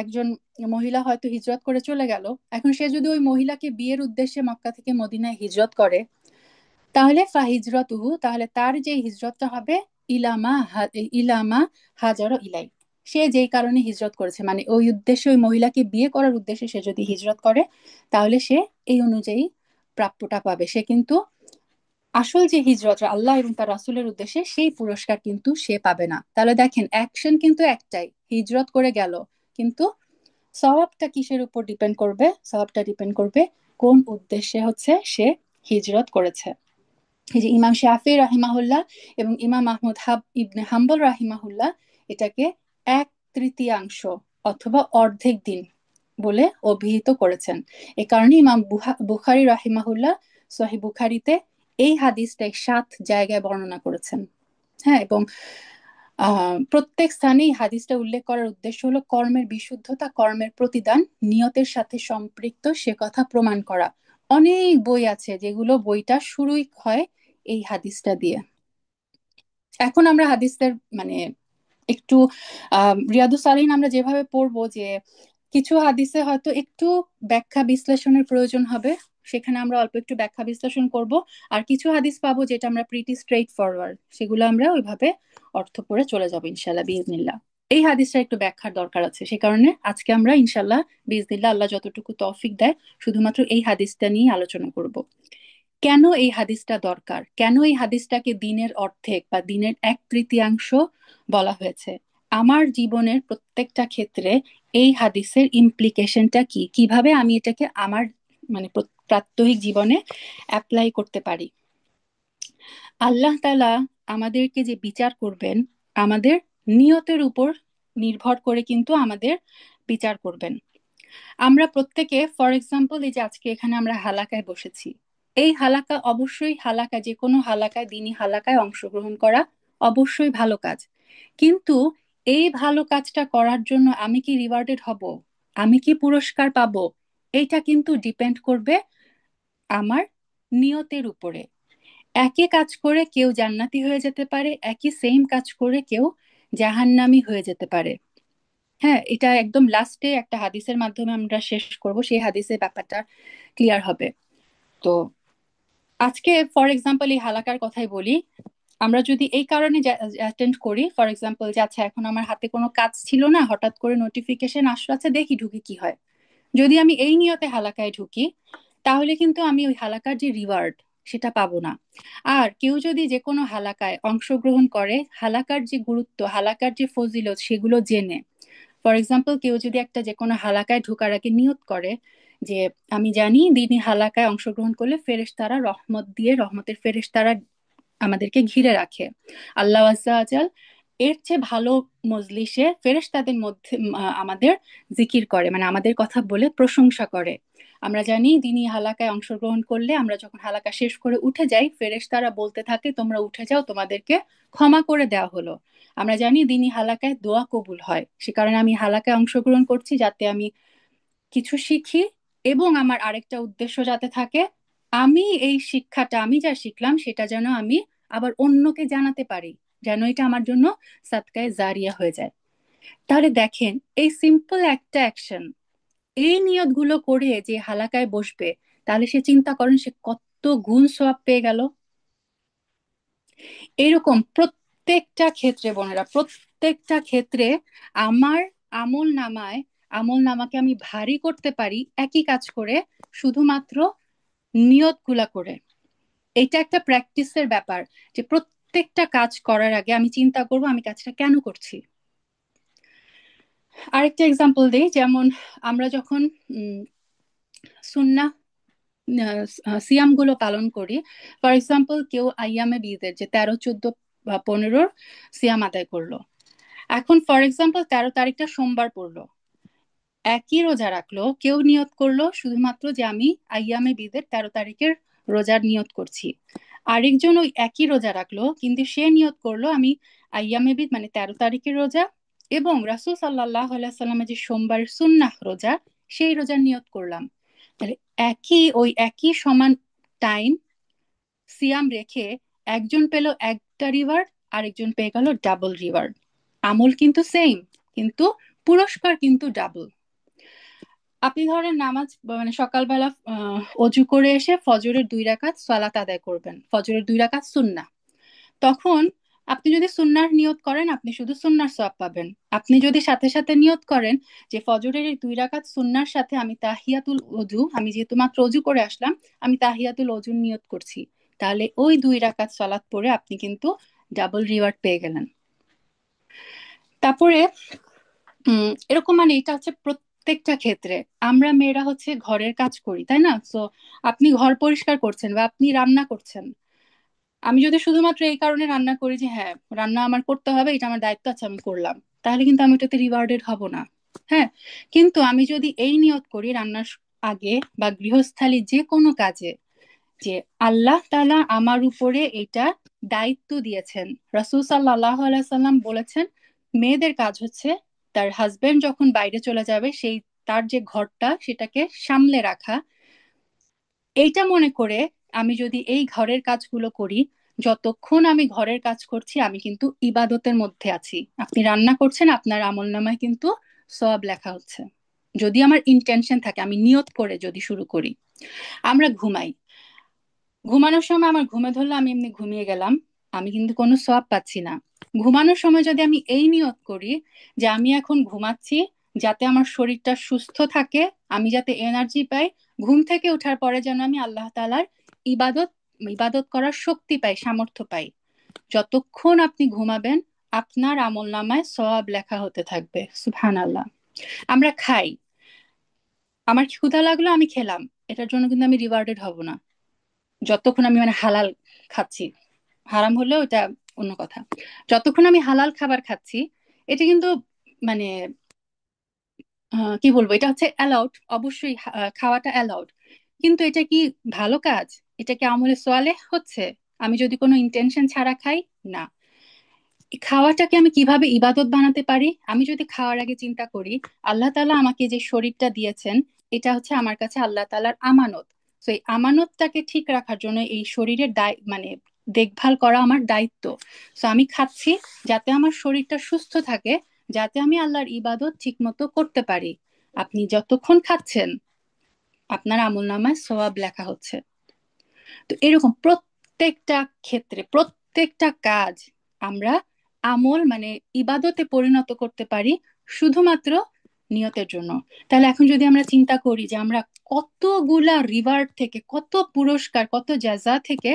একজন মহিলা হয়তো হিজরত করে চলে গেল, এখন সে যদি ওই মহিলাকে বিয়ের উদ্দেশ্যে মক্কা থেকে মদিনায় হিজরত করে, তাহলে ফাহিজরতুহু, তাহলে তার যে হিজরতটা হবে ইলামা হাজার ইলাই, সে যেই কারণে হিজরত করেছে, মানে ওই উদ্দেশ্যে, ওই মহিলাকে বিয়ে করার উদ্দেশ্যে সে যদি হিজরত করে, তাহলে সে এই অনুযায়ী প্রাপ্যটা পাবে। সে কিন্তু আসল যে হিজরত আল্লাহ এবং তার রাসূলের উদ্দেশ্যে, সেই পুরস্কার কিন্তু সে পাবে না। তাহলে দেখেন অ্যাকশন কিন্তু একটাই, হিজরত করে গেল, কিন্তু সওয়াবটা কিসের উপর ডিপেন্ড করবে? সওয়াবটা ডিপেন্ড করবে কোন উদ্দেশ্যে হচ্ছে সে হিজরত করেছে। এই যে ইমাম শাফি রাহিমাহুল্লাহ এবং ইমাম আহমদ ইবনে হাম্বল রাহিমাহুল্লাহ এটাকে এক তৃতীয়াংশ অথবা অর্ধেক দিন বলে অভিহিত করেছেন। এ কারণে ইমাম বুখারী রাহিমাহুল্লাহ সহিহ বুখারীতে এই হাদিসটা 7 জায়গায় বর্ণনা করেছেন। হ্যাঁ, এবং প্রত্যেক স্থানেই হাদিসটা উল্লেখ করার উদ্দেশ্য হলো কর্মের বিশুদ্ধতা, কর্মের প্রতিদান নিয়তের সাথে সম্পৃক্ত সে কথা প্রমাণ করা। অনেক বই আছে যেগুলো বইটা শুরুই হয় এই হাদিসটা দিয়ে। এখন আমরা হাদিসের মানে একটু রিয়াদুস সালিহিন আমরা যেভাবে পড়বো, যে কিছু হাদিসে হয়তো একটু ব্যাখ্যা বিশ্লেষণের প্রয়োজন হবে, সেখানে আমরা অল্প একটু ব্যাখ্যা বিশ্লেষণ করব। আর কিছু হাদিস পাবো যেটা আমরা প্রিটি স্ট্রেইট ফরওয়ার্ড, সেগুলো আমরা ওইভাবে অর্থ পড়ে চলে যাবো ইনশাল্লাহ বিইজনিল্লাহ। এই হাদিসটা একটু ব্যাখ্যার দরকার আছে, সে কারণে আজকে আমরা ইনশাল্লাহ বিইজনিল্লাহ, আল্লাহ যতটুকু তৌফিক দেয়, শুধুমাত্র এই হাদিসটা নিয়ে আলোচনা করব। কেন এই হাদিসটা দরকার, কেন এই হাদিসটাকে দিনের অর্ধেক বা দিনের এক তৃতীয়াংশ বলা হয়েছে, আমার জীবনের প্রত্যেকটা ক্ষেত্রে এই হাদিসের ইমপ্লিকেশনটা কি, কিভাবে আমি এটাকে আমার মানে প্রাত্যহিক জীবনে অ্যাপ্লাই করতে পারি। আল্লাহ তাআলা আমাদেরকে যে বিচার করবেন, আমাদের নিয়তের উপর নির্ভর করে কিন্তু আমাদের বিচার করবেন। আমরা প্রত্যেকে ফর এক্সাম্পল এই যে আজকে এখানে আমরা হালাকায় বসেছি, এই হালাকা অবশ্যই, হালাকা যে কোনো হালাকায়, দিনী হালাকায় অংশগ্রহণ করা অবশ্যই ভালো কাজ। কিন্তু এই ভালো কাজটা করার জন্য আমি কি রিওয়ার্ডেড হব, আমি কি পুরস্কার পাবো, এইটা কিন্তু ডিপেন্ড করবে আমার নিয়তের উপরে। একই কাজ করে কেউ জান্নাতি হয়ে যেতে পারে, একই সেম কাজ করে কেউ জাহান্নামী হয়ে যেতে পারে। হ্যাঁ, এটা একদম লাস্টে একটা হাদিসের মাধ্যমে আমরা শেষ করব, সেই হাদিসের ব্যাপারটা ক্লিয়ার হবে। তো আজকে ফর এক্সাম্পল এই হালাকার কথাই বলি। আমরা যদি এই কারণে অ্যাটেন্ড করি, ফর এক্সাম্পল যে আচ্ছা এখন আমার হাতে কোনো কাজ ছিল না, হঠাৎ করে নোটিফিকেশন আসলো, আচ্ছা দেখি ঢুকি কি হয়, যদি আমি এই নিয়তে হালাকায় ঢুকি, তাহলে কিন্তু আমি ওই হালাকার যে রিওয়ার্ড সেটা পাবো না। আর কেউ যদি যে কোনো হালাকায় অংশগ্রহণ করে, হালাকার যে গুরুত্ব, হালাকার যে ফজিলত সেগুলো জেনে, ফর এক্সাম্পল কেউ যদি একটা যে কোনো হালাকায় ঢোকার আগে নিয়ত করে যে আমি জানি দিনী হালাকায় অংশগ্রহণ করলে ফেরেশতারা রহমত দিয়ে, রহমতের ফেরেশতারা আমাদেরকে ঘিরে রাখে, আল্লাহ আজ্জা আজাল এর চেয়ে ভালো মজলিসে ফেরেশতাদের মধ্যে আমাদের জিকির করে, মানে আমাদের কথা বলে প্রশংসা করে। আমরা জানি দিনী হালাকায় অংশগ্রহণ করলে আমরা যখন হালাকা শেষ করে উঠে যাই, ফেরেশতারা বলতে থাকে তোমরা উঠে যাও, তোমাদেরকে ক্ষমা করে দেওয়া হলো। আমরা জানি দিনী হালাকায় দোয়া কবুল হয়, সে কারণে আমি হালাকায় অংশগ্রহণ করছি যাতে আমি কিছু শিখি, এবং আমার আরেকটা উদ্দেশ্য যাতে থাকে, আমি এই শিক্ষাটা আমি যা শিখলাম সেটা যেন আমি আবার অন্যকে জানাতে পারি, যেন এটা আমার জন্য সাদকায়ে জারিয়া হয়ে যায়। তাহলে দেখেন, এই সিম্পল একটা অ্যাকশন, এই নিয়তগুলো করে যে হালাকায় বসবে, তাহলে সে চিন্তা করেন সে কত গুণ সওয়াব পেয়ে গেল। এরকম প্রত্যেকটা ক্ষেত্রে বোনেরা, প্রত্যেকটা ক্ষেত্রে আমার আমল নামায়, আমল নামাকে আমি ভারী করতে পারি একই কাজ করে, শুধুমাত্র নিয়ত গুলা করে। এটা একটা প্র্যাকটিসের ব্যাপার, যে প্রত্যেকটা কাজ করার আগে আমি চিন্তা করব আমি কাজটা কেন করছি। আরেকটা এক্সাম্পল দিই, যেমন আমরা যখন সুন্নাহ সিয়াম গুলো পালন করি, ফর এক্সাম্পল কেউ আইয়ামে বীজের যে 13, 14 বা 15 সিয়াম আদায় করলো, এখন ফর এক্সাম্পল 13 তারিখটা সোমবার পড়লো, একই রোজা রাখলো, কেউ নিয়ত করলো শুধুমাত্র যে আমি আইয়ামে বীজের 13 তারিখের রোজার নিয়ত করছি, আরেকজন ওই একই রোজা রাখলো কিন্তু সে নিয়ত করলো আমি আইয়ামে বীজ মানে 13 তারিখের রোজা, এবং রাসূল সাল্লাল্লাহু আলাইহি সাল্লামের যে সোমবার সুন্নাহ রোজা, সেই রোজার নিয়ত করলাম। তাহলে ওই একই সমান টাইম সিয়াম রেখে একজন পেল একটা রিওয়ার্ড, আরেকজন পেয়ে গেল ডাবল রিওয়ার্ড। আমল কিন্তু সেম, কিন্তু পুরস্কার কিন্তু ডাবল। আপনি ধরেন নামাজ মানে সকালবেলা অজু করে এসে ফজরের 2 রাকাত সালাত আদায় করবেন, ফজরের 2 রাকাত সুন্নাহ। তখন আপনি যদি সুন্নাহর নিয়ত করেন আপনি শুধু সুন্নাহর সওয়াব পাবেন। আপনি যদি সাথে সাথে নিয়ত করেন যে ফজরের এই 2 রাকাত সুন্নাহর সাথে আমি তাহিয়াতুল ওযু, আমি যেহেতু মাত্র অজু করে আসলাম, আমি তাহিয়াতুল ওযুর নিয়ত করছি, তাহলে ওই 2 রাকাত সালাত পড়ে আপনি কিন্তু ডাবল রিওয়ার্ড পেয়ে গেলেন। তারপরে এরকম মানে এটা হচ্ছে প্রত্যেকটা ক্ষেত্রে। আমরা মেয়েরা হচ্ছে ঘরের কাজ করি, তাই না? তো আপনি ঘর পরিষ্কার করছেন বা আপনি রান্না করছেন, আমি যদি শুধুমাত্র এই কারণে রান্না করি যে হ্যাঁ রান্না আমার করতে হবে, এটা আমার দায়িত্ব আছে আমি করলাম, তাহলে কিন্তু আমি এটাতে রিওয়ার্ডেড হব না। হ্যাঁ, কিন্তু আমি যদি এই নিয়ত করি রান্নার আগে বা গৃহস্থালী যে কোনো কাজে, যে আল্লাহ তাআলা আমার উপরে এটা দায়িত্ব দিয়েছেন। রাসূল সাল্লাল্লাহু আলাইহি সাল্লাম বলেছেন মেয়েদের কাজ হচ্ছে তার হাজবেন্ড যখন বাইরে চলে যাবে সেই তার যে ঘরটা সেটাকে সামলে রাখা। এইটা মনে করে আমি যদি এই ঘরের কাজগুলো করি, যতক্ষণ আমি ঘরের কাজ করছি আমি কিন্তু ইবাদতের মধ্যে আছি। আপনি রান্না করছেন, আপনার আমলনামায় কিন্তু সওয়াব লেখা হচ্ছে। যদি আমার ইন্টেনশন থাকে, আমি নিয়ত করে যদি শুরু করি। আমরা ঘুমাই, ঘুমানোর সময় আমার ঘুমে ধরলে আমি এমনি ঘুমিয়ে গেলাম, আমি কিন্তু কোনো সওয়াব পাচ্ছি না। ঘুমানোর সময় যদি আমি এই নিয়ত করি যে আমি এখন ঘুমাচ্ছি যাতে আমার শরীরটা সুস্থ থাকে, আমি যাতে এনার্জি পাই, ঘুম থেকে ওঠার পরে যেন আমি আল্লাহ তাআলার ইবাদত ইবাদত করার শক্তি পাই, সামর্থ্য পাই। যতক্ষণ আপনি ঘুমাবেন আপনার আমলনামায় সওয়াব লেখা হতে থাকবে। সুবহানাল্লাহ। আমরা খাই, আমার ক্ষুধা লাগলো আমি খেলাম, এটার জন্য কিন্তু আমি রিওয়ার্ডেড হব না যতক্ষণ আমি মানে হালাল খাচ্ছি। হারাম হলেও এটা অন্য কথা। যতক্ষণ আমি হালাল খাবার খাচ্ছি এটা কিন্তু মানে কি বলবো, এটা হচ্ছে অ্যালাউড, অবশ্যই খাওয়াটা অ্যালাউড। কিন্তু এটা কি ভালো কাজ? এটা কি আমলে সোয়ালেহ হচ্ছে আমি যদি কোনো ইন্টেনশন ছাড়া খাই? না। খাওয়াটাকে আমি কিভাবে ইবাদত বানাতে পারি? আমি যদি খাওয়ার আগে চিন্তা করি আল্লাহ তাআলা আমাকে যে শরীরটা দিয়েছেন এটা হচ্ছে আমার কাছে আল্লাহ তাআলার আমানত। তো এই আমানতটাকে ঠিক রাখার জন্য এই শরীরের মানে দেখভাল করা আমার দায়িত্ব। তো আমি খাচ্ছি যাতে আমার শরীরটা সুস্থ থাকে, যাতে আমি আল্লাহর ইবাদত ঠিক মতো করতে পারি। আপনি যতক্ষণ খাচ্ছেন আপনার আমলনামায় সওয়াব লেখা হচ্ছে। তো এরকম প্রত্যেকটা ক্ষেত্রে প্রত্যেকটা কাজ আমরা আমল মানে ইবাদতে পরিণত করতে পারি শুধুমাত্র নিয়তের জন্য। তাহলে এখন যদি আমরা চিন্তা করি যে আমরা কতগুলা রিওয়ার্ড থেকে, কত পুরস্কার, কত জাযা থেকে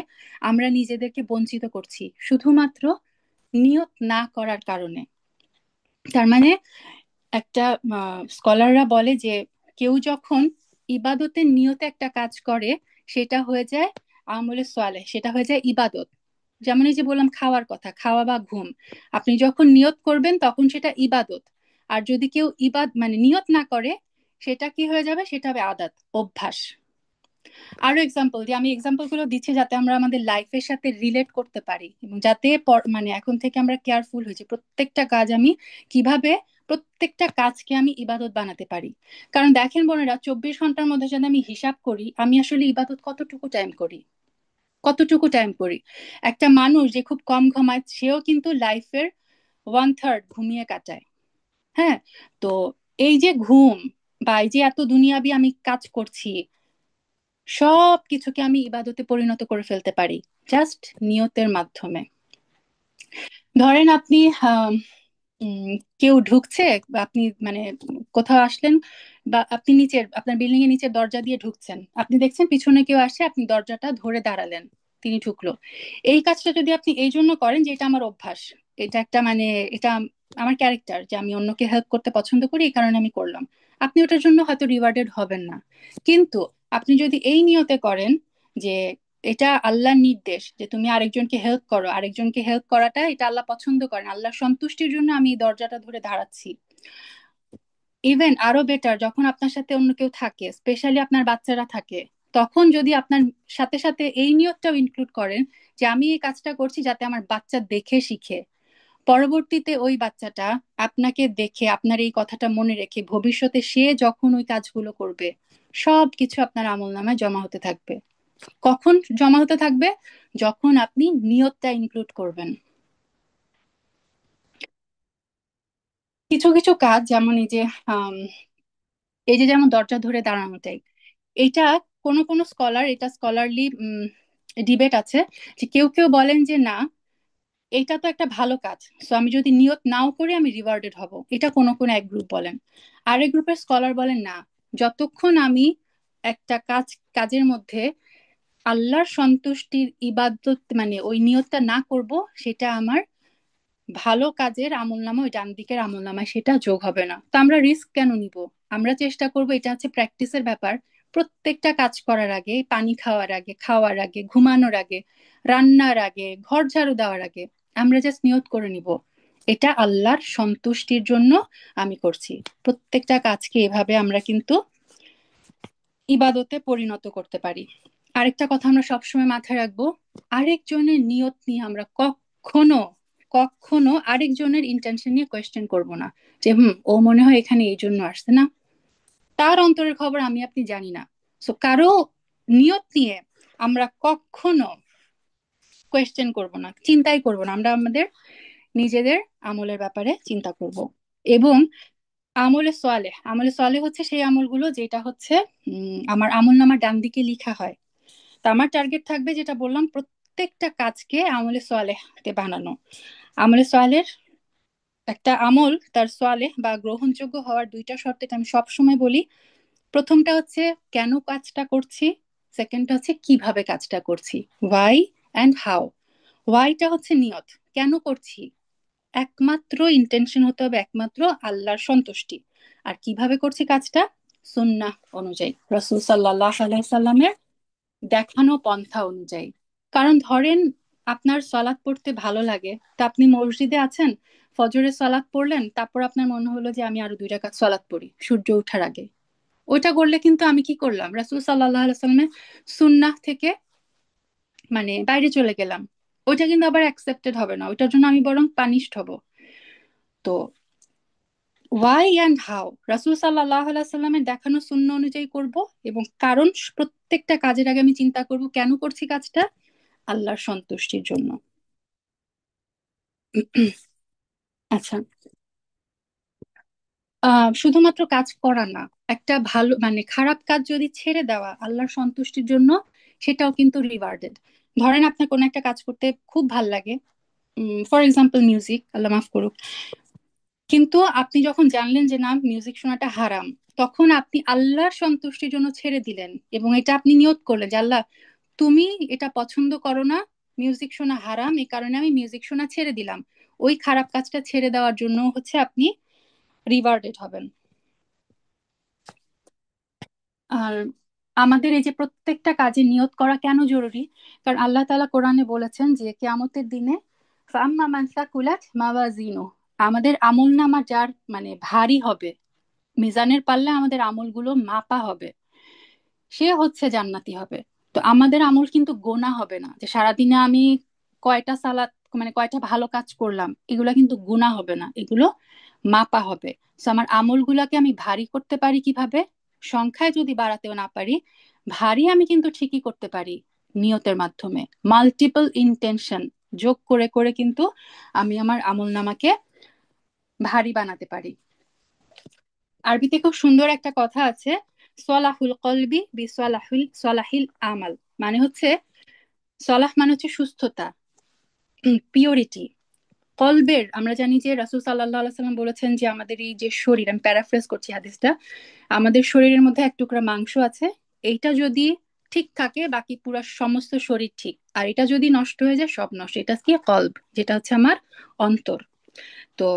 আমরা নিজেদেরকে বঞ্চিত করছি শুধুমাত্র নিয়ত না করার কারণে। তার মানে একটা স্কলাররা বলে যে কেউ যখন ইবাদতের নিয়তে একটা কাজ করে সেটা হয়ে যায় আমলে সোয়ালেহ, সেটা হয়ে যায় ইবাদত। যেমন এই যে বললাম খাওয়ার কথা, খাওয়া বা ঘুম, আপনি যখন নিয়ত করবেন তখন সেটা ইবাদত। আর যদি কেউ মানে নিয়ত না করে সেটা কি হয়ে যাবে, সেটা হবে আদাত, অভ্যাস। আরো এক্সাম্পল দিয়ে, আমি এক্সাম্পল গুলো দিচ্ছি যাতে আমরা আমাদের লাইফের সাথে রিলেট করতে পারি এবং যাতে মানে এখন থেকে আমরা কেয়ারফুল হয়েছি প্রত্যেকটা কাজ আমি কিভাবে, প্রত্যেকটা কাজকে আমি ইবাদত বানাতে পারি। কারণ দেখেন বোনেরা, 24 ঘন্টার মধ্যে যদি আমি হিসাব করি আমি আসলে ইবাদত কতটুকু টাইম করি, কতটুকু টাইম করি। একটা মানুষ যে খুব কম ঘুমায় সেও কিন্তু লাইফের 1/3 ঘুমিয়ে কাটায়। হ্যাঁ। তো এই যে ঘুম বা এই যে এত দুনিয়াবি আমি কাজ করছি, সব কিছুকে আমি ইবাদতে পরিণত করে ফেলতে পারি জাস্ট নিয়তের মাধ্যমে। ধরেন আপনি আম, উম, কেউ ঢুকছে বা আপনি মানে কোথাও আসলেন, বা আপনি নিচের আপনার বিল্ডিং এর নিচের দরজা দিয়ে ঢুকছেন, আপনি দেখছেন পিছনে কেউ আসে, আপনি দরজাটা ধরে দাঁড়ালেন, তিনি ঢুকলো। এই কাজটা যদি আপনি এই জন্য করেন যে এটা আমার অভ্যাস, এটা একটা মানে এটা আমার ক্যারেক্টার যে আমি অন্যকে হেল্প করতে পছন্দ করি এই কারণে আমি করলাম, আপনি ওটার জন্য হয়তো রিওয়ার্ডেড হবেন না। কিন্তু আপনি যদি এই নিয়তে করেন যে এটা আল্লাহর নির্দেশ যে তুমি আরেকজনকে হেল্প করো, আরেকজনকে হেল্প করাটা এটা আল্লাহ পছন্দ করেন, আল্লাহর সন্তুষ্টির জন্য আমি এই দরজাটা ধরে দাঁড়াচ্ছি। ইভেন আরো বেটার, যখন আপনার সাথে অন্য কেউ থাকে, স্পেশালি আপনার বাচ্চারা থাকে, তখন যদি আপনার সাথে সাথে এই নিয়তটাও ইনক্লুড করেন যে আমি এই কাজটা করছি যাতে আমার বাচ্চা দেখে শিখে, পরবর্তীতে ওই বাচ্চাটা আপনাকে দেখে আপনার এই কথাটা মনে রেখে ভবিষ্যতে সে যখন ওই কাজগুলো করবে সব কিছু আপনার আমলনামায় জমা হতে থাকবে। কখন জমা হতে থাকবে? যখন আপনি নিয়তটা ইনক্লুড করবেন। কিছু কিছু কাজ যেমন এই যে আম, এই যে যেমন দরজা ধরে দাঁড়ানোটাই, এটা কোন কোন স্কলার, এটা স্কলারলি ডিবেট আছে যে কেউ কেউ বলেন যে না, এটা তো একটা ভালো কাজ, সো আমি যদি নিয়ত নাও করি আমি রিওয়ার্ডেড হব, এটা কোন কোন এক গ্রুপ বলেন। আরেক গ্রুপের স্কলার বলেন না, যতক্ষণ আমি একটা কাজের মধ্যে আল্লাহর সন্তুষ্টির ইবাদত মানে ওই নিয়তটা না করব সেটা আমার ভালো কাজের আমলনামা, ওই ডান দিকের আমলনামায় সেটা যোগ হবে না। তো আমরা রিস্ক কেন নিব? আমরা চেষ্টা করব, এটা হচ্ছে প্র্যাকটিসের ব্যাপার, প্রত্যেকটা কাজ করার আগে, পানি খাওয়ার আগে, খাওয়ার আগে, ঘুমানোর আগে, রান্নার আগে, ঘর ঝাড়ু দেওয়ার আগে আমরা জাস্ট নিয়ত করে নিব এটা আল্লাহর সন্তুষ্টির জন্য আমি করছি। প্রত্যেকটা কাজকে এভাবে আমরা কিন্তু ইবাদতে পরিণত করতে পারি। আরেকটা কথা আমরা সবসময় মাথায় রাখবো, আরেকজনের নিয়ত নিয়ে আমরা কখনো কখনো আরেকজনের ইন্টেনশন নিয়ে কোয়েশ্চেন করব না, যে ও মনে হয় এখানে এই জন্য আসছে না, তার অন্তরের খবর আমি আপনি জানি না। সো কারো নিয়ত নিয়ে আমরা কখনো কোয়েশ্চেন করব না, চিন্তাই করব না, আমরা আমাদের নিজেদের আমলের ব্যাপারে চিন্তা করব। এবং আমলে সোয়ালে হচ্ছে সেই আমলগুলো যেটা হচ্ছে আমার আমল নামার ডান দিকে লিখা হয়। তো আমার টার্গেট থাকবে, যেটা বললাম, প্রত্যেকটা কাজকে আমলে সোয়ালেহতে বানানো। আমলে সোয়ালের একটা আমল তার সোয়ালেহ বা গ্রহণযোগ্য হওয়ার দুইটা শর্ত, এটা আমি সবসময় বলি। প্রথমটা হচ্ছে কেন কাজটা করছি, সেকেন্ডটা হচ্ছে কিভাবে কাজটা করছি, ওয়াই অ্যান্ড হাউ। ওয়াইটা হচ্ছে নিয়ত, কেন করছি, একমাত্র ইন্টেনশন হতে হবে একমাত্র আল্লাহর সন্তুষ্টি। আর কিভাবে করছি কাজটা, সুন্নাহ অনুযায়ী, রাসূল সাল্লাল্লাহু আলাইহি সাল্লামের দেখানো পন্থা অনুযায়ী। কারণ ধরেন আপনার সালাত পড়তে ভালো লাগে, তা আপনি মসজিদে আছেন, ফজরের সালাত পড়লেন, তারপর আপনার মনে হলো যে আমি আরো 2 রাকাত সালাত পড়ি সূর্য ওঠার আগে। ওইটা করলে কিন্তু আমি কি করলাম, রাসূল সাল্লাল্লাহু আলাইহি সাল্লামের সুন্নাহ থেকে বাইরে চলে গেলাম। ওইটা কিন্তু আবার অ্যাকসেপ্টেড হবে না, ওইটার জন্য আমি বরং পানিশড হব। তো ওয়াই অ্যান্ড হাউ, রাসূল সাল্লাল্লাহু আলাইহি সাল্লামের দেখানো সুন্নাহ অনুযায়ী করব। এবং কারণ, প্রত্যেকটা কাজের আগে আমি চিন্তা করব কেন করছি কাজটা, আল্লাহর সন্তুষ্টির জন্য। আচ্ছা, শুধুমাত্র কাজ করা না, একটা ভালো খারাপ কাজ যদি ছেড়ে দেওয়া আল্লাহর সন্তুষ্টির জন্য, সেটাও কিন্তু রিওয়ার্ডেড। ধরেন আপনার কোনো একটা কাজ করতে খুব ভাল লাগে, ফর এক্সাম্পল মিউজিক, আল্লাহ মাফ করুক, কিন্তু আপনি যখন জানলেন যে না, মিউজিক শোনাটা হারাম, তখন আপনি আল্লাহর সন্তুষ্টির জন্য ছেড়ে দিলেন, এবং এটা আপনি নিয়ত করলেন যে আল্লাহ, তুমি এটা পছন্দ করো না, মিউজিক শোনা হারাম, এই কারণে আমি মিউজিক শোনা ছেড়ে দিলাম। ওই খারাপ কাজটা ছেড়ে দেওয়ার জন্য হচ্ছে আপনি রিওয়ার্ডেড হবেন। আর আমাদের এই যে প্রত্যেকটা কাজে নিয়ত করা কেন জরুরি, কারণ আল্লাহ তাআলা কোরআনে বলেছেন যে কিয়ামতের দিনে ফাম্মা মান সাকুলাত মাওয়াজিনু, আমাদের আমলনামা যার ভারী হবে, মিজানের পাল্লা আমাদের আমলগুলো মাপা হবে, সে হচ্ছে জান্নাতি হবে। তো আমাদের আমল কিন্তু গোনা হবে না, যে সারাদিনে আমি কয়টা সালাত কয়টা ভালো কাজ করলাম, এগুলো কিন্তু গুনাহ হবে না, এগুলো মাপা হবে। তো আমার আমলগুলোকে আমি ভারী করতে পারি কিভাবে, সংখ্যায় যদি বাড়াতেও না পারি, ভারী আমি কিন্তু ঠিকই করতে পারি নিয়তের মাধ্যমে। মাল্টিপল ইন্টেনশন যোগ করে করে কিন্তু আমি আমার আমল নামাকে ভারী বানাতে পারি। আরবিতে খুব সুন্দর একটা কথা আছে, সলাহুল কলবি বি সলাহিল আমাল। মানে হচ্ছে, সলাহ মানে হচ্ছে সুস্থতা, পিওরিটি। কলবের, আমরা জানি যে রাসূল সাল্লাল্লাহু আলাইহি সাল্লাম বলেছেন যে আমাদের এই যে শরীর, আমি প্যারাফ্রেজ করছি হাদিসটা, আমাদের শরীরের মধ্যে এক টুকরা মাংস আছে, এইটা যদি ঠিক থাকে বাকি পুরো সমস্ত শরীর ঠিক, আর এটা যদি নষ্ট হয়ে যায় সব নষ্ট। এটা কি কলব, যেটা হচ্ছে আমার অন্তর। তো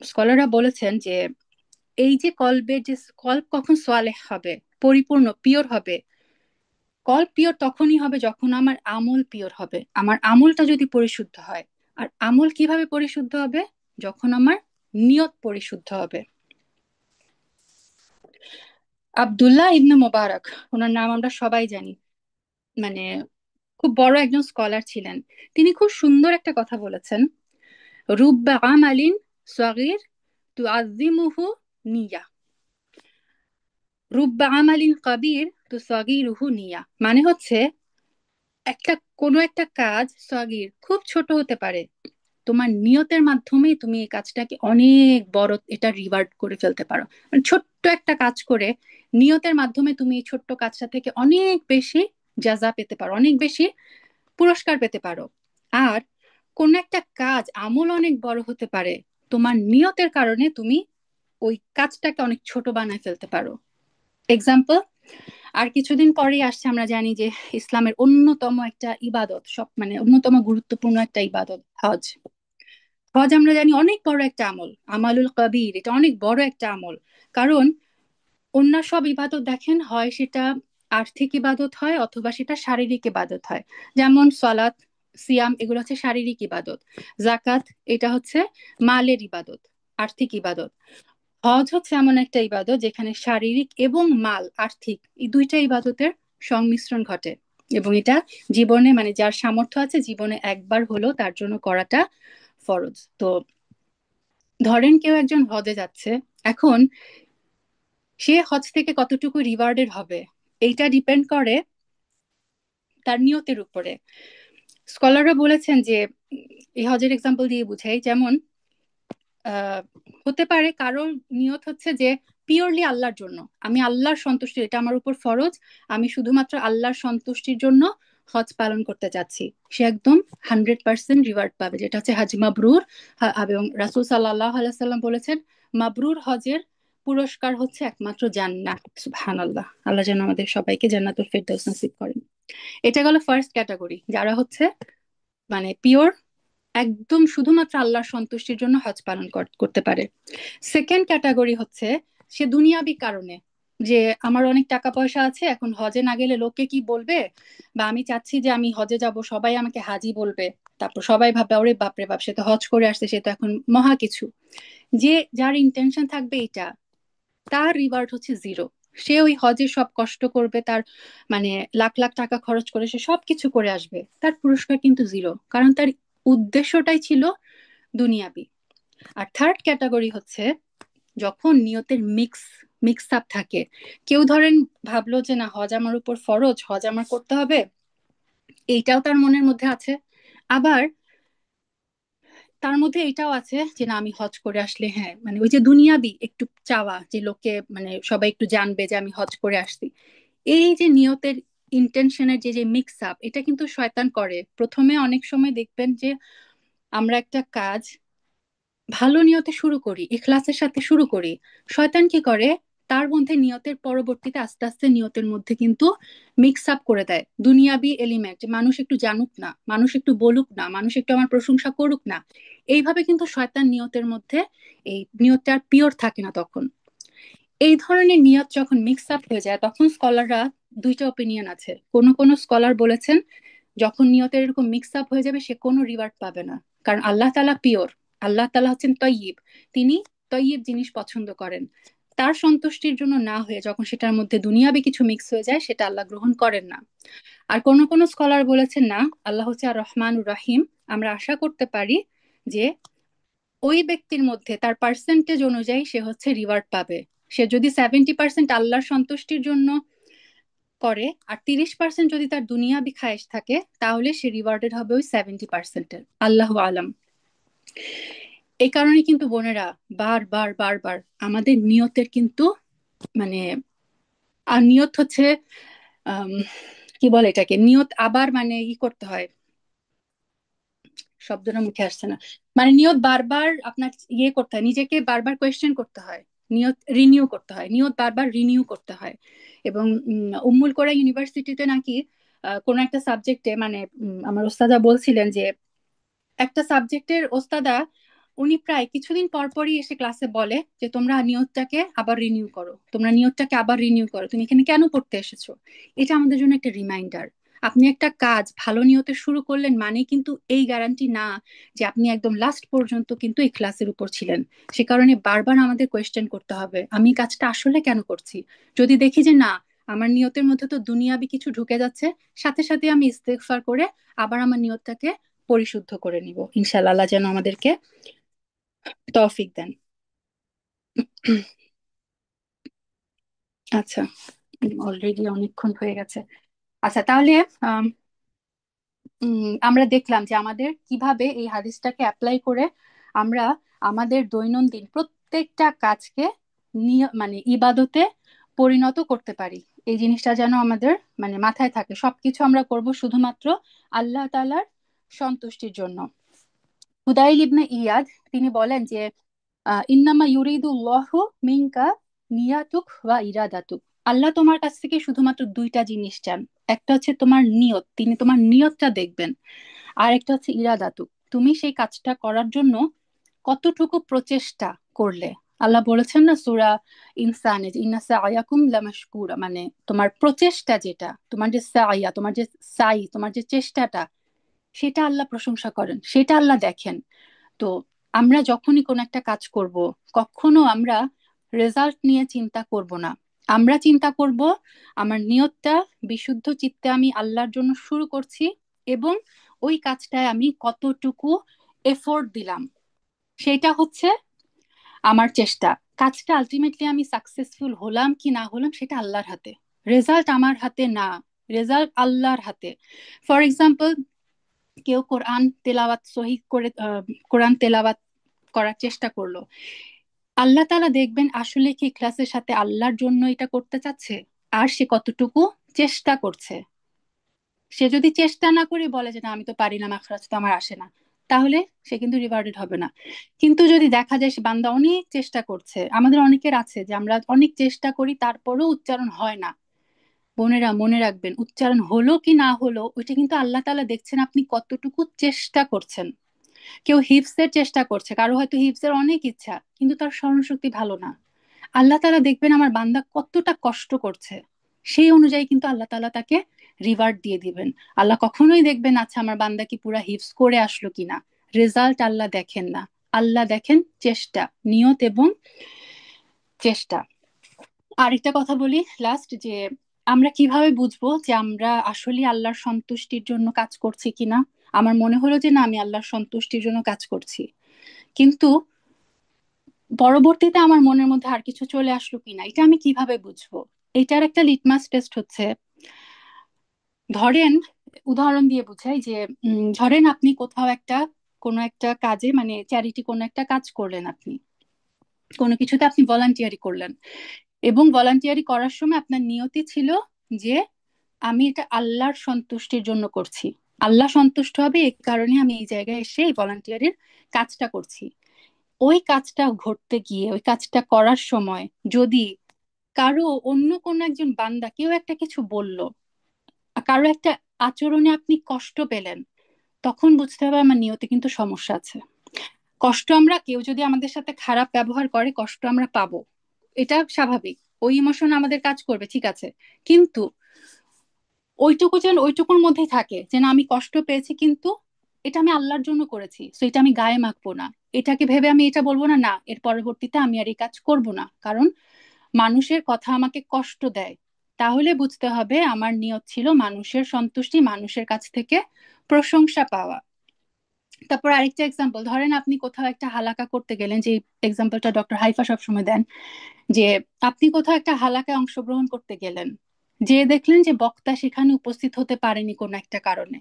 স্কলাররা বলেছেন যে এই যে কলবের যে কল্ব কখন সোয়ালেহ হবে, পরিপূর্ণ পিওর হবে, কল্ব পিওর তখনই হবে যখন আমার আমল পিওর হবে, আমার আমলটা যদি পরিশুদ্ধ হয়। আর আমল কিভাবে পরিশুদ্ধ হবে, যখন আমার নিয়ত পরিশুদ্ধ হবে। আব্দুল্লাহ ইবনে মোবারক, ওনার নাম আমরা সবাই জানি, মানে খুব বড় একজন স্কলার ছিলেন। তিনি খুব সুন্দর একটা কথা বলেছেন, রুব্বা আমালিন সগীর তুআযিমুহু নিয়া, রুব্বা আমালিন কাবীর তুসাগীরুহু নিয়া। মানে হচ্ছে, একটা কোনো একটা কাজ সগীর খুব ছোট হতে পারে, তোমার নিয়তের মাধ্যমেই তুমি এই কাজটাকে অনেক বড়, এটা রিওয়ার্ড করে ফেলতে পারো। ছোট্ট একটা কাজ করে নিয়তের মাধ্যমে তুমি এই ছোট্ট কাজটা থেকে অনেক বেশি জাযা পেতে পারো, অনেক বেশি পুরস্কার পেতে পারো। আর কোন একটা কাজ আমল অনেক বড় হতে পারে, তোমার নিয়তের কারণে তুমি ওই কাজটাকে অনেক ছোট বানায় ফেলতে পারো। এক্সাম্পল, আর কিছুদিন পরেই আসছে, আমরা জানি যে ইসলামের অন্যতম একটা ইবাদত, সব অন্যতম গুরুত্বপূর্ণ একটা ইবাদত হজ। হজ আমরা জানি অনেক বড় একটা আমল, আমালুল কবির, এটা অনেক বড় একটা আমল। কারণ অন্য সব ইবাদত দেখেন, হয় সেটা আর্থিক ইবাদত হয় অথবা সেটা শারীরিক ইবাদত হয়। যেমন সালাত, সিয়াম, এগুলো হচ্ছে শারীরিক ইবাদত। জাকাত, এটা হচ্ছে মালের ইবাদত, আর্থিক ইবাদত। হজ হচ্ছে এমন একটা ইবাদত যেখানে শারীরিক এবং মাল, আর্থিক, এই দুইটা ইবাদতের সংমিশ্রণ ঘটে। এবং এটা জীবনে মানে যার সামর্থ্য আছে জীবনে একবার হলো তার জন্য করাটা ফরজ। তো ধরেন কেউ একজন হজে যাচ্ছে, এখন সে হজ থেকে কতটুকু রিওয়ার্ডেড হবে এইটা ডিপেন্ড করে তার নিয়তের উপরে। স্কলাররা বলেছেন যে এই হজের এক্সাম্পল দিয়ে বুঝাই, যেমন আহ হতে পারে কারোর নিয়ত হচ্ছে যে পিওরলি আল্লাহর জন্য, আমি আল্লাহর সন্তুষ্টি, এটা আমার উপর ফরজ, আমি শুধুমাত্র আল্লাহর সন্তুষ্টির জন্য হজ পালন করতে চাচ্ছি, সে একদম 100% রিওয়ার্ড পাবে, যেটা হচ্ছে হাজ মাবরুর। এবং রাসূল সাল্লাল্লাহু আলাইহি সাল্লাম বলেছেন মাবরুর হজের পুরস্কার হচ্ছে একমাত্র জান্নাত। সুবহানাল্লাহ, আল্লাহ যেন আমাদের সবাইকে জান্নাতুল ফেরদাউস নসিব করেন। এটা গেল ফার্স্ট ক্যাটাগরি, যারা হচ্ছে মানে পিওর, একদম শুধুমাত্র আল্লাহর সন্তুষ্টির জন্য হজ পালন করতে পারে। সেকেন্ড ক্যাটাগরি হচ্ছে সে দুনিয়াবি কারণে, যে আমার অনেক টাকা পয়সা আছে, এখন হজে না গেলে লোকে কি বলবে, বা আমি চাচ্ছি যে আমি হজে যাব, সবাই আমাকে হাজি বলবে, তারপর সবাই ভাববে ওরে বাপরে বাপ সে তো হজ করে আসছে, সে তো এখন মহা কিছু। যে যার ইন্টেনশন থাকবে এটা, তার রিওয়ার্ড হচ্ছে জিরো। সে ওই হজে সব কষ্ট করবে, তার মানে লাখ লাখ টাকা খরচ করে সে সবকিছু করে আসবে, তার পুরস্কার কিন্তু জিরো, কারণ তার উদ্দেশ্যটাই ছিল দুনিয়াবি। আর থার্ড ক্যাটাগরি হচ্ছে যখন নিয়তের মিক্স আপ থাকে, কেউ ধরেন ভাবলো যে না হজ আমার উপর ফরজ, হজ আমার করতে হবে, এইটাও তার মনের মধ্যে আছে, আবার তার মধ্যে এটাও আছে যে না আমি হজ করে আসলে, হ্যাঁ মানে ওই যে দুনিয়াবি একটু চাওয়া, যে লোকে মানে সবাই একটু জানবে যে আমি হজ করে আসছি। এই যে নিয়তের ইন্টেনশনের যে যে মিক্স আপ, এটা কিন্তু শয়তান করে। প্রথমে অনেক সময় দেখবেন যে আমরা একটা কাজ ভালো নিয়তে শুরু করি, ইখলাসের সাথে শুরু করি, শয়তান কি করে তার মধ্যে নিয়তের পরবর্তীতে আস্তে আস্তে নিয়তের মধ্যে কিন্তু মিক্স আপ করে দেয় দুনিয়াবি এলিমেন্ট, যে মানুষ একটু জানুক না, মানুষ একটু বলুক না, মানুষ একটু আমার প্রশংসা করুক না, এইভাবে কিন্তু শয়তান নিয়তের মধ্যে, এই নিয়তটা আর পিওর থাকে না তখন। এই ধরনের নিয়ত যখন মিক্স আপ হয়ে যায় তখন স্কলাররা দুইটা ওপিনিয়ন আছে, কোন কোন স্কলার বলেছেন যখন নিয়তের এরকম মিক্স আপ হয়ে যাবে সে কোনো রিওয়ার্ড পাবে না, কারণ আল্লাহ তাআলা পিওর, আল্লাহ তাআলা হচ্ছেন তয়্যিব, তিনি তয়্যিব জিনিস পছন্দ করেন, তার সন্তুষ্টির জন্য না হয়ে যখন সেটার মধ্যে দুনিয়াবি কিছু মিক্স হয়ে যায় সেটা আল্লাহ গ্রহণ করেন না। আর কোন কোন স্কলার বলেছেন না, আল্লাহ হচ্ছে আর রহমানুর রাহিম, আমরা আশা করতে পারি যে ওই ব্যক্তির মধ্যে তার পার্সেন্টেজ অনুযায়ী সে হচ্ছে রিওয়ার্ড পাবে। সে যদি 70% আল্লাহর সন্তুষ্টির জন্য করে আর 30% যদি তার দুনিয়াবি খায়েশ থাকে, তাহলে সে রিওয়ার্ডেড হবে ওই 70%-এর। আল্লাহু আলাম। এই কারণে কিন্তু বোনেরা বারবার বারবার আমাদের নিয়তের কিন্তু মানে, আর নিয়ত হচ্ছে আম, কি বলে এটাকে, নিয়ত আবার মানে করতে হয়, শব্দটা মুখে আসছে না, মানে নিয়ত বারবার আপনার করতে হয়, নিজেকে বারবার কোয়েশ্চেন করতে হয়, নিয়ত রিনিউ করতে হয়, নিয়ত বারবার রিনিউ করতে হয়। এবং উম্মুল কোরা ইউনিভার্সিটিতে নাকি কোন একটা সাবজেক্টে মানে আমার ওস্তাদা বলছিলেন যে একটা সাবজেক্টের ওস্তাদা উনি প্রায় কিছুদিন পর পরই এসে ক্লাসে বলে যে তোমরা নিয়তটাকে আবার রিনিউ করো, তোমরা নিয়তটাকে আবার রিনিউ করো, তুমি এখানে কেন পড়তে এসেছো। এটা আমাদের জন্য একটা রিমাইন্ডার। আপনি একটা কাজ ভালো নিয়তে শুরু করলেন মানে কিন্তু এই গ্যারান্টি না যে আপনি একদম লাস্ট পর্যন্ত কিন্তু এই ক্লাসের উপর ছিলেন। সে কারণে বারবার আমাদের কোয়েশ্চেন করতে হবে আমি কাজটা আসলে কেন করছি। যদি দেখি যে না আমার নিয়তের মধ্যে তো দুনিয়াবি কিছু ঢুকে যাচ্ছে, সাথে সাথে আমি ইস্তেগফার করে আবার আমার নিয়তটাকে পরিশুদ্ধ করে নিব, ইনশাআল্লাহ আল্লাহ যেন আমাদেরকে তৌফিক দেন। আচ্ছা, অলরেডি অনেকক্ষণ হয়ে গেছে। আচ্ছা তাহলে আম, আমরা দেখলাম যে আমাদের কিভাবে এই হাদিসটাকে অ্যাপ্লাই করে আমরা আমাদের দৈনন্দিন প্রত্যেকটা কাজকে মানে ইবাদতে পরিণত করতে পারি। এই জিনিসটা যেন আমাদের মানে মাথায় থাকে, সবকিছু আমরা করব শুধুমাত্র আল্লাহ তাআলার সন্তুষ্টির জন্য। হুদাইল ইবনে ইয়াদ তিনি বলেন যে ইন্নামা ইউরিদুল্লাহু মিনকা নিয়াতুক ওয়া ইরাদাতুক, আল্লাহ তোমার কাছ থেকে শুধুমাত্র দুইটা জিনিস চান, একটা হচ্ছে তোমার নিয়ত, তিনি তোমার নিয়তটা দেখবেন, আর একটা হচ্ছে ইরাদাতুক, তুমি সেই কাজটা করার জন্য কতটুকু প্রচেষ্টা করলে। আল্লাহ বলেছেন না সূরা ইনসানে যে ইন্না সাআয়াকুম লামাশকুরা, মানে তোমার প্রচেষ্টা যেটা, তোমার যে সাআয়া, তোমার যে সাই, তোমার যে চেষ্টাটা, সেটা আল্লাহ প্রশংসা করেন, সেটা আল্লাহ দেখেন। তো আমরা যখনই কোনো একটা কাজ করব, কখনো আমরা রেজাল্ট নিয়ে চিন্তা করব না, আমরা চিন্তা করব আমার নিয়তটা বিশুদ্ধ চিত্তে আমি আল্লাহর জন্য শুরু করছি, এবং ওই কাজটায় আমি কতটুকু এফোর্ট দিলাম সেটা হচ্ছে আমার চেষ্টা। কাজটা আলটিমেটলি আমি সাকসেসফুল হলাম কি না হলাম সেটা আল্লাহর হাতে, রেজাল্ট আমার হাতে না, রেজাল্ট আল্লাহর হাতে। ফর এক্সাম্পল, কেউ কোরআন তেলাওয়াত সহি করে কোরআন তেলাওয়াত করার চেষ্টা করলো, আল্লাহ তাআলা দেখবেন আসলে কি ক্লাসের সাথে আল্লাহর জন্য এটা করতে চাচ্ছে, আর সে কতটুকু চেষ্টা করছে। সে যদি চেষ্টা না করে বলে যে না আমি তো পারি না, মাখরাজ তো আমার আসে না, তাহলে সে কিন্তু রিওয়ার্ডেড হবে না। কিন্তু যদি দেখা যায় সে বান্দা অনেক চেষ্টা করছে, আমাদের অনেকের আছে যে আমরা অনেক চেষ্টা করি তারপরেও উচ্চারণ হয় না, বোনেরা মনে রাখবেন উচ্চারণ হলো কি না হলো ওইটা কিন্তু আল্লাহ তাআলা দেখছেন আপনি কতটুকু চেষ্টা করছেন। কেউ হিফজের চেষ্টা করছে, কারো হয়তো হিফজের অনেক ইচ্ছা কিন্তু তার স্মরণশক্তি ভালো না, আল্লাহ তাআলা দেখবেন আমার বান্দা কতটা কষ্ট করছে, সেই অনুযায়ী কিন্তু আল্লাহ তাআলা তাকে রিওয়ার্ড দিয়ে দিবেন। আল্লাহ কখনোই দেখবেন আচ্ছা আমার বান্দা কি পুরা হিফজ করে আসলো কিনা, রেজাল্ট আল্লাহ দেখেন না, আল্লাহ দেখেন চেষ্টা, নিয়ত এবং চেষ্টা। আরেকটা কথা বলি লাস্ট, যে আমরা কিভাবে বুঝবো যে আমরা আসলে আল্লাহর সন্তুষ্টির জন্য কাজ করছি কিনা। আমার মনে হলো যে না আমি আল্লাহর সন্তুষ্টির জন্য কাজ করছি, কিন্তু পরবর্তীতে আমার মনের মধ্যে আর কিছু চলে আসলো কিনা, এটা আমি কিভাবে বুঝবো? এটার একটা লিটমাস টেস্ট হচ্ছে, ধরেন উদাহরণ দিয়ে বুঝাই যে ধরেন আপনি কোথাও একটা কোনো একটা কাজে মানে চ্যারিটি কোনো একটা কাজ করলেন, আপনি কোনো কিছুতে আপনি ভলান্টিয়ারি করলেন, এবং ভলান্টিয়ারি করার সময় আপনার নিয়তি ছিল যে আমি এটা আল্লাহর সন্তুষ্টির জন্য করছি, আল্লাহ সন্তুষ্ট হবে এই কারণে আমি এই জায়গায় এসে এই ভলান্টিয়ারির কাজটা করছি। ওই কাজটা ঘটতে গিয়ে ওই কাজটা করার সময় যদি কারো অন্য কোনো একজন বান্দা কেউ একটা কিছু বলল, কারো একটা আচরণে আপনি কষ্ট পেলেন, তখন বুঝতে হবে আমার নিয়তে কিন্তু সমস্যা আছে। কষ্ট আমরা, কেউ যদি আমাদের সাথে খারাপ ব্যবহার করে কষ্ট আমরা পাবো, এটা স্বাভাবিক, ওই ইমোশন আমাদের কাজ করবে, ঠিক আছে, কিন্তু ওইটুকু যেন ওইটুকুর মধ্যেই থাকে যে না আমি কষ্ট পেয়েছি কিন্তু এটা আমি আল্লাহর জন্য করেছি, তো এটা আমি গায়ে মাখবো না, এটাকে ভেবে আমি এটা বলবো না না এর পরবর্তীতে আমি আর এই কাজ করব না, কারণ মানুষের কথা আমাকে কষ্ট দেয়। তাহলে বুঝতে হবে আমার নিয়ত ছিল মানুষের সন্তুষ্টি, মানুষের কাছ থেকে প্রশংসা পাওয়া। তারপর আরেকটা এক্সাম্পল, ধরেন আপনি কোথাও একটা হালাকা করতে গেলেন, যে এক্সাম্পলটা ডক্টর হাইফা সবসময় দেন, যে আপনি কোথাও একটা হালাকায় অংশগ্রহণ করতে গেলেন, যে দেখলেন যে বক্তা সেখানে উপস্থিত হতে পারেনি কোনো একটা কারণে,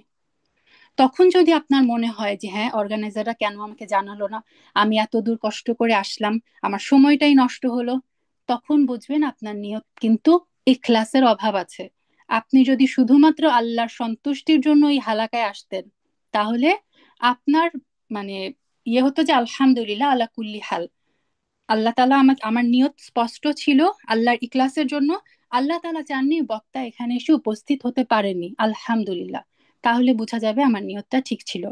তখন যদি আপনার মনে হয় যে হ্যাঁ অর্গানাইজাররা কেন আমাকে জানালো না, আমি এত দূর কষ্ট করে আসলাম, আমার সময়টাই নষ্ট হলো, তখন বুঝবেন আপনার নিয়ত কিন্তু ইখলাসের অভাব আছে। আপনি যদি শুধুমাত্র আল্লাহর সন্তুষ্টির জন্য এই হালাকায় আসতেন, তাহলে আপনার মানে ইয়ে হতো যে আলহামদুলিল্লাহ আলা কুল্লি হাল, আল্লাহ তাআলা আমার নিয়ত স্পষ্ট ছিল আল্লাহর ইখলাসের জন্য, আল্লাহ তাআলা চাননি বক্তা এখানে এসে উপস্থিত হতে পারেনি, আলহামদুলিল্লাহ, তাহলে বোঝা যাবে আমার নিয়তটা ঠিক ছিল।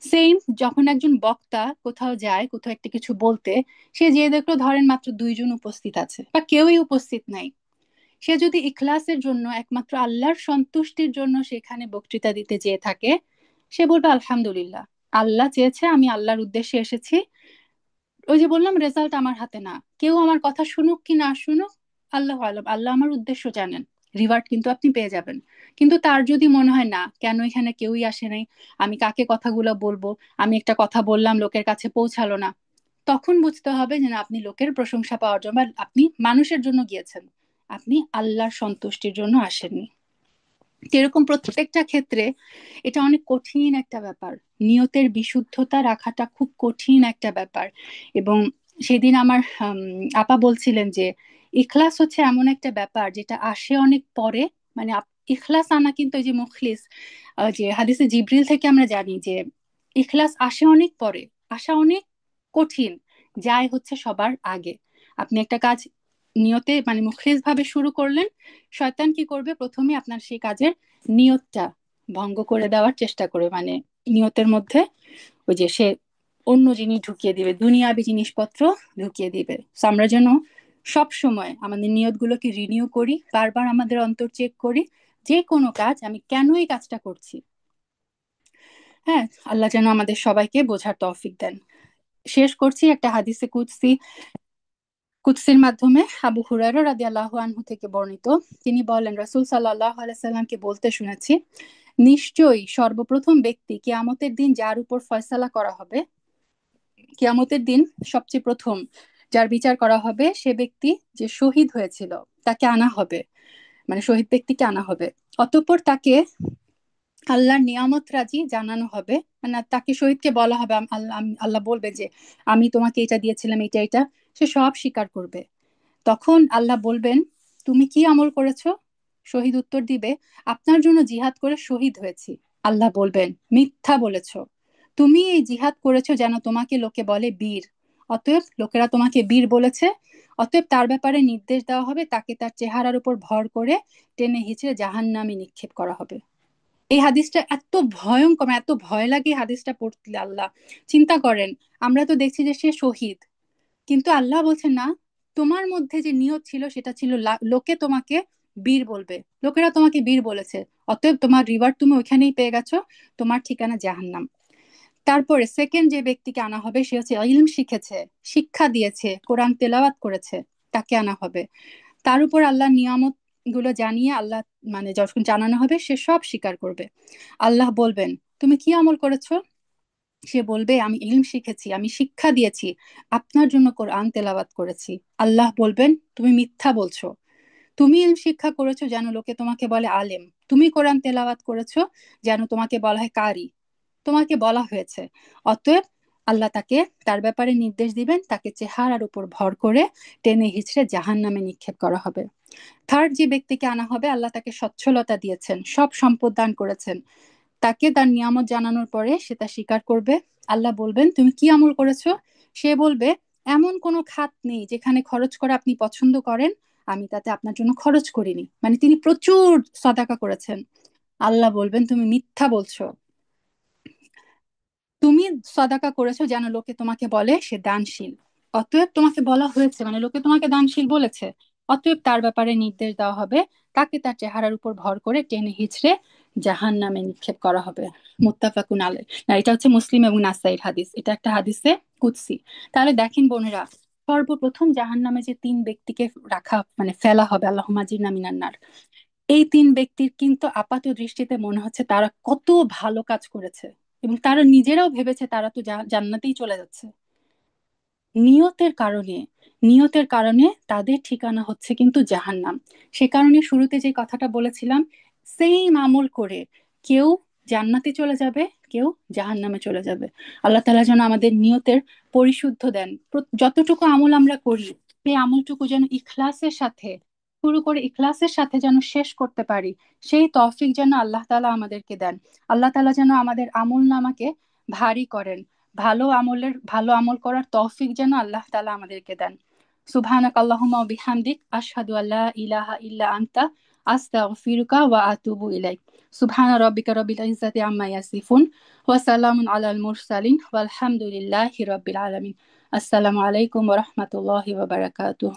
সেম যখন একজন বক্তা কোথাও যায় কোথাও একটা কিছু বলতে, সে যে দেখলো ধরেন মাত্র 2 জন উপস্থিত আছে বা কেউই উপস্থিত নাই, সে যদি ইখলাসের জন্য একমাত্র আল্লাহর সন্তুষ্টির জন্য সেখানে বক্তৃতা দিতে যেয়ে থাকে, সে বলবে আলহামদুলিল্লাহ, আল্লাহ চেয়েছে আমি আল্লাহর উদ্দেশ্যে এসেছি, ওই যে বললাম রেজাল্ট আমার হাতে না, কেউ আমার কথা শুনুক কি না শুনুক আল্লাহ আলম, আল্লাহ আমার উদ্দেশ্য জানেন, রিওয়ার্ড কিন্তু আপনি পেয়ে যাবেন। কিন্তু তার যদি মনে হয় না কেন এখানে কেউই আসে নাই, আমি কাকে কথাগুলো বলবো, আমি একটা কথা বললাম লোকের কাছে পৌঁছালো না, তখন বুঝতে হবে যে না আপনি লোকের প্রশংসা পাওয়ার জন্য বা আপনি মানুষের জন্য গিয়েছেন, আপনি আল্লাহর সন্তুষ্টির জন্য আসেননি। এরকম প্রত্যেকটা ক্ষেত্রে এটা অনেক কঠিন একটা ব্যাপার, নিয়তের বিশুদ্ধতা রাখাটা খুব কঠিন একটা ব্যাপার। এবং সেদিন আমার আপা বলছিলেন যে ইখলাস হচ্ছে এমন একটা ব্যাপার যেটা আসে অনেক পরে, মানে ইখলাস আনা কিন্তু ওই যে মুখলিস, যে হাদিসে জিবরিল থেকে আমরা জানি যে ইখলাস আসে অনেক পরে, আসা অনেক কঠিন, যায় হচ্ছে সবার আগে। আপনি একটা কাজ নিয়তে মানে মুখলিস ভাবে শুরু করলেন, শয়তান কি করবে প্রথমে আপনার সেই কাজের নিয়তটা ভঙ্গ করে দেওয়ার চেষ্টা করে, মানে নিয়তের মধ্যে ওই যে সে অন্য জিনিস ঢুকিয়ে দিবে, দুনিয়াবি জিনিসপত্র ঢুকিয়ে দিবে। So আমরা যেন সব সময় আমাদের নিয়তগুলোকে রিনিউ করি, বারবার আমাদের অন্তর চেক করি, যে কোনো কাজ আমি কেন এই কাজটা করছি। হ্যাঁ, আল্লাহ যেন আমাদের সবাইকে বোঝার তৌফিক দেন। শেষ করছি একটা হাদিসে কুদসি, কুদসির মাধ্যমে আবু হুরায়রা রাদিয়াল্লাহু আনহু থেকে বর্ণিত, তিনি বলেন রাসূল সাল্লাল্লাহু আলাইহি সাল্লামকে বলতে শুনেছি, নিশ্চয়ই সর্বপ্রথম ব্যক্তি কিয়ামতের দিন যার উপর ফয়সালা করা হবে, কিয়ামতের দিন সবচেয়ে প্রথম যার বিচার করা হবে সে ব্যক্তি যে শহীদ হয়েছিল, তাকে আনা হবে, মানে শহীদ ব্যক্তিকে আনা হবে। অতঃপর তাকে আল্লাহর নিয়ামত রাজি জানানো হবে, মানে তাকে শহীদকে বলা হবে, আল্লাহ বলবে যে আমি তোমাকে এটা দিয়েছিলাম, এটা এটা, সে সব স্বীকার করবে। তখন আল্লাহ বলবেন তুমি কি আমল করেছো? শহীদ উত্তর দিবে, আপনার জন্য জিহাদ করে শহীদ হয়েছি। আল্লাহ বলবেন মিথ্যা বলেছো, তুমি এই জিহাদ করেছো যেন তোমাকে লোকে বলে বীর, অতএব লোকেরা তোমাকে বীর বলেছে, অতএব তার ব্যাপারে নির্দেশ দেওয়া হবে, তাকে তার চেহারার উপর ভর করে টেনে হিঁচড়ে জাহান্নামে নিক্ষেপ করা হবে। এই হাদিসটা এত ভয়ঙ্কর, এত ভয় লাগে এই হাদিসটা পড়তে। আল্লাহ চিন্তা করেন, আমরা তো দেখছি যে সে শহীদ, কিন্তু আল্লাহ বলছেন না, তোমার মধ্যে যে নিয়ত ছিল সেটা ছিল লোকে তোমাকে বীর বলবে, লোকেরা তোমাকে বীর বলেছে, অতএব তোমার রিওয়ার্ড তুমি ওইখানেই পেয়ে গেছো, তোমার ঠিকানা জাহান্নাম। তারপরে সেকেন্ড যে ব্যক্তিকে আনা হবে সে হচ্ছে ইলম শিখেছে, শিক্ষা দিয়েছে, কোরআন তেলাওয়াত করেছে, তাকে আনা হবে। তার উপর আল্লাহ নিয়ামত গুলো জানিয়ে আল্লাহ, মানে যখন জানানো হবে সে সব স্বীকার করবে। আল্লাহ বলবেন তুমি কি আমল করেছো? সে বলবে আমি ইলম শিখেছি, আমি শিক্ষা দিয়েছি, আপনার জন্য কোরআন তেলাওয়াত করেছি। আল্লাহ বলবেন তুমি মিথ্যা বলছো, তুমি ইলম শিক্ষা করেছো যেন লোকে তোমাকে বলে আলেম, তুমি কোরআন তেলাওয়াত করেছো যেন তোমাকে বলা হয় কারি, তোমাকে বলা হয়েছে, অতএব আল্লাহ তাকে তার ব্যাপারে নির্দেশ দিবেন, তাকে চেহারার উপর ভর করে টেনে হিচড়ে জাহান্নামে নিক্ষেপ করা হবে। থার্ড যে ব্যক্তিকে আনা হবে, আল্লাহ তাকে সচ্ছলতা দিয়েছেন, সব সম্পদ দান করেছেন, তাকে তার নিয়ামত জানানোর পরে সে তা স্বীকার করবে। আল্লাহ বলবেন তুমি কি আমল করেছো? সে বলবে এমন কোনো খাত নেই যেখানে খরচ করা আপনি পছন্দ করেন, আমি তাতে আপনার জন্য খরচ করিনি, মানে তিনি প্রচুর সদাকা করেছেন। আল্লাহ বলবেন তুমি মিথ্যা বলছো, তুমি সদাকা করেছো যেন লোকে তোমাকে বলে সে দানশীল, অতএব তোমাকে বলা হয়েছে, মানে লোকে তোমাকে দানশীল বলেছে, অতএব তার ব্যাপারে নির্দেশ দেওয়া হবে, তাকে তার চেহারার উপর ভর করে টেনে হিচড়ে জাহান নামে নিক্ষেপ করা হবে। মুত্তাফাকুন আলাইহ। না, এটা হচ্ছে মুসলিম এবং নাসাইর হাদিস, এটা একটা হাদিসে কুদসি। তাহলে দেখেন বোনেরা, সর্বপ্রথম জাহান নামে যে তিন ব্যক্তিকে রাখা, মানে ফেলা হবে, আল্লাহুম্মা আজিরনা মিনান নার, এই তিন ব্যক্তির কিন্তু আপাত দৃষ্টিতে মনে হচ্ছে তারা কত ভালো কাজ করেছে, এবং তারা নিজেরাও ভেবেছে তারা তো জান্নাতেই চলে যাচ্ছে। নিয়তের কারণে, নিয়তের কারণে তাদের ঠিকানা হচ্ছে কিন্তু জাহান্নাম। সে কারণে শুরুতে যে কথাটা বলেছিলাম, সেম আমল করে কেউ জান্নাতে চলে যাবে, কেউ জাহান্নামে চলে যাবে। আল্লাহ তাআলা যেন আমাদের নিয়তের পরিশুদ্ধ দেন, যতটুকু আমল আমরা করি সেই আমলটুকু যেন ইখলাসের সাথে শুরু করে ইখলাসের সাথে যেন শেষ করতে পারি, সেই তৌফিক যেন আল্লাহ তাআলা আমাদেরকে দেন। আল্লাহ তাআলা যেন আমাদের আমল নামাকে ভারী করেন, ভালো আমল করার তৌফিক যেন আল্লাহ তাআলা আমাদেরকে দেন। সুবহানাক আল্লাহুম্মা ওয়া বিহামদিক আশহাদু আল্লা ইলাহা ইল্লা আনতা আস্তাগফিরুকা ওয়া আতুবু ইলাইক। সুবহানা রাব্বিকা রাব্বিল ইজ্জাতি আম্মা ইয়াসিফুন ওয়া সালামুন আলাল মুরসালিন ওয়াল হামদুলিল্লাহি রাব্বিল আলামিন। আসসালামু আলাইকুম ওয়া রাহমাতুল্লাহি ওয়া বারাকাতুহু।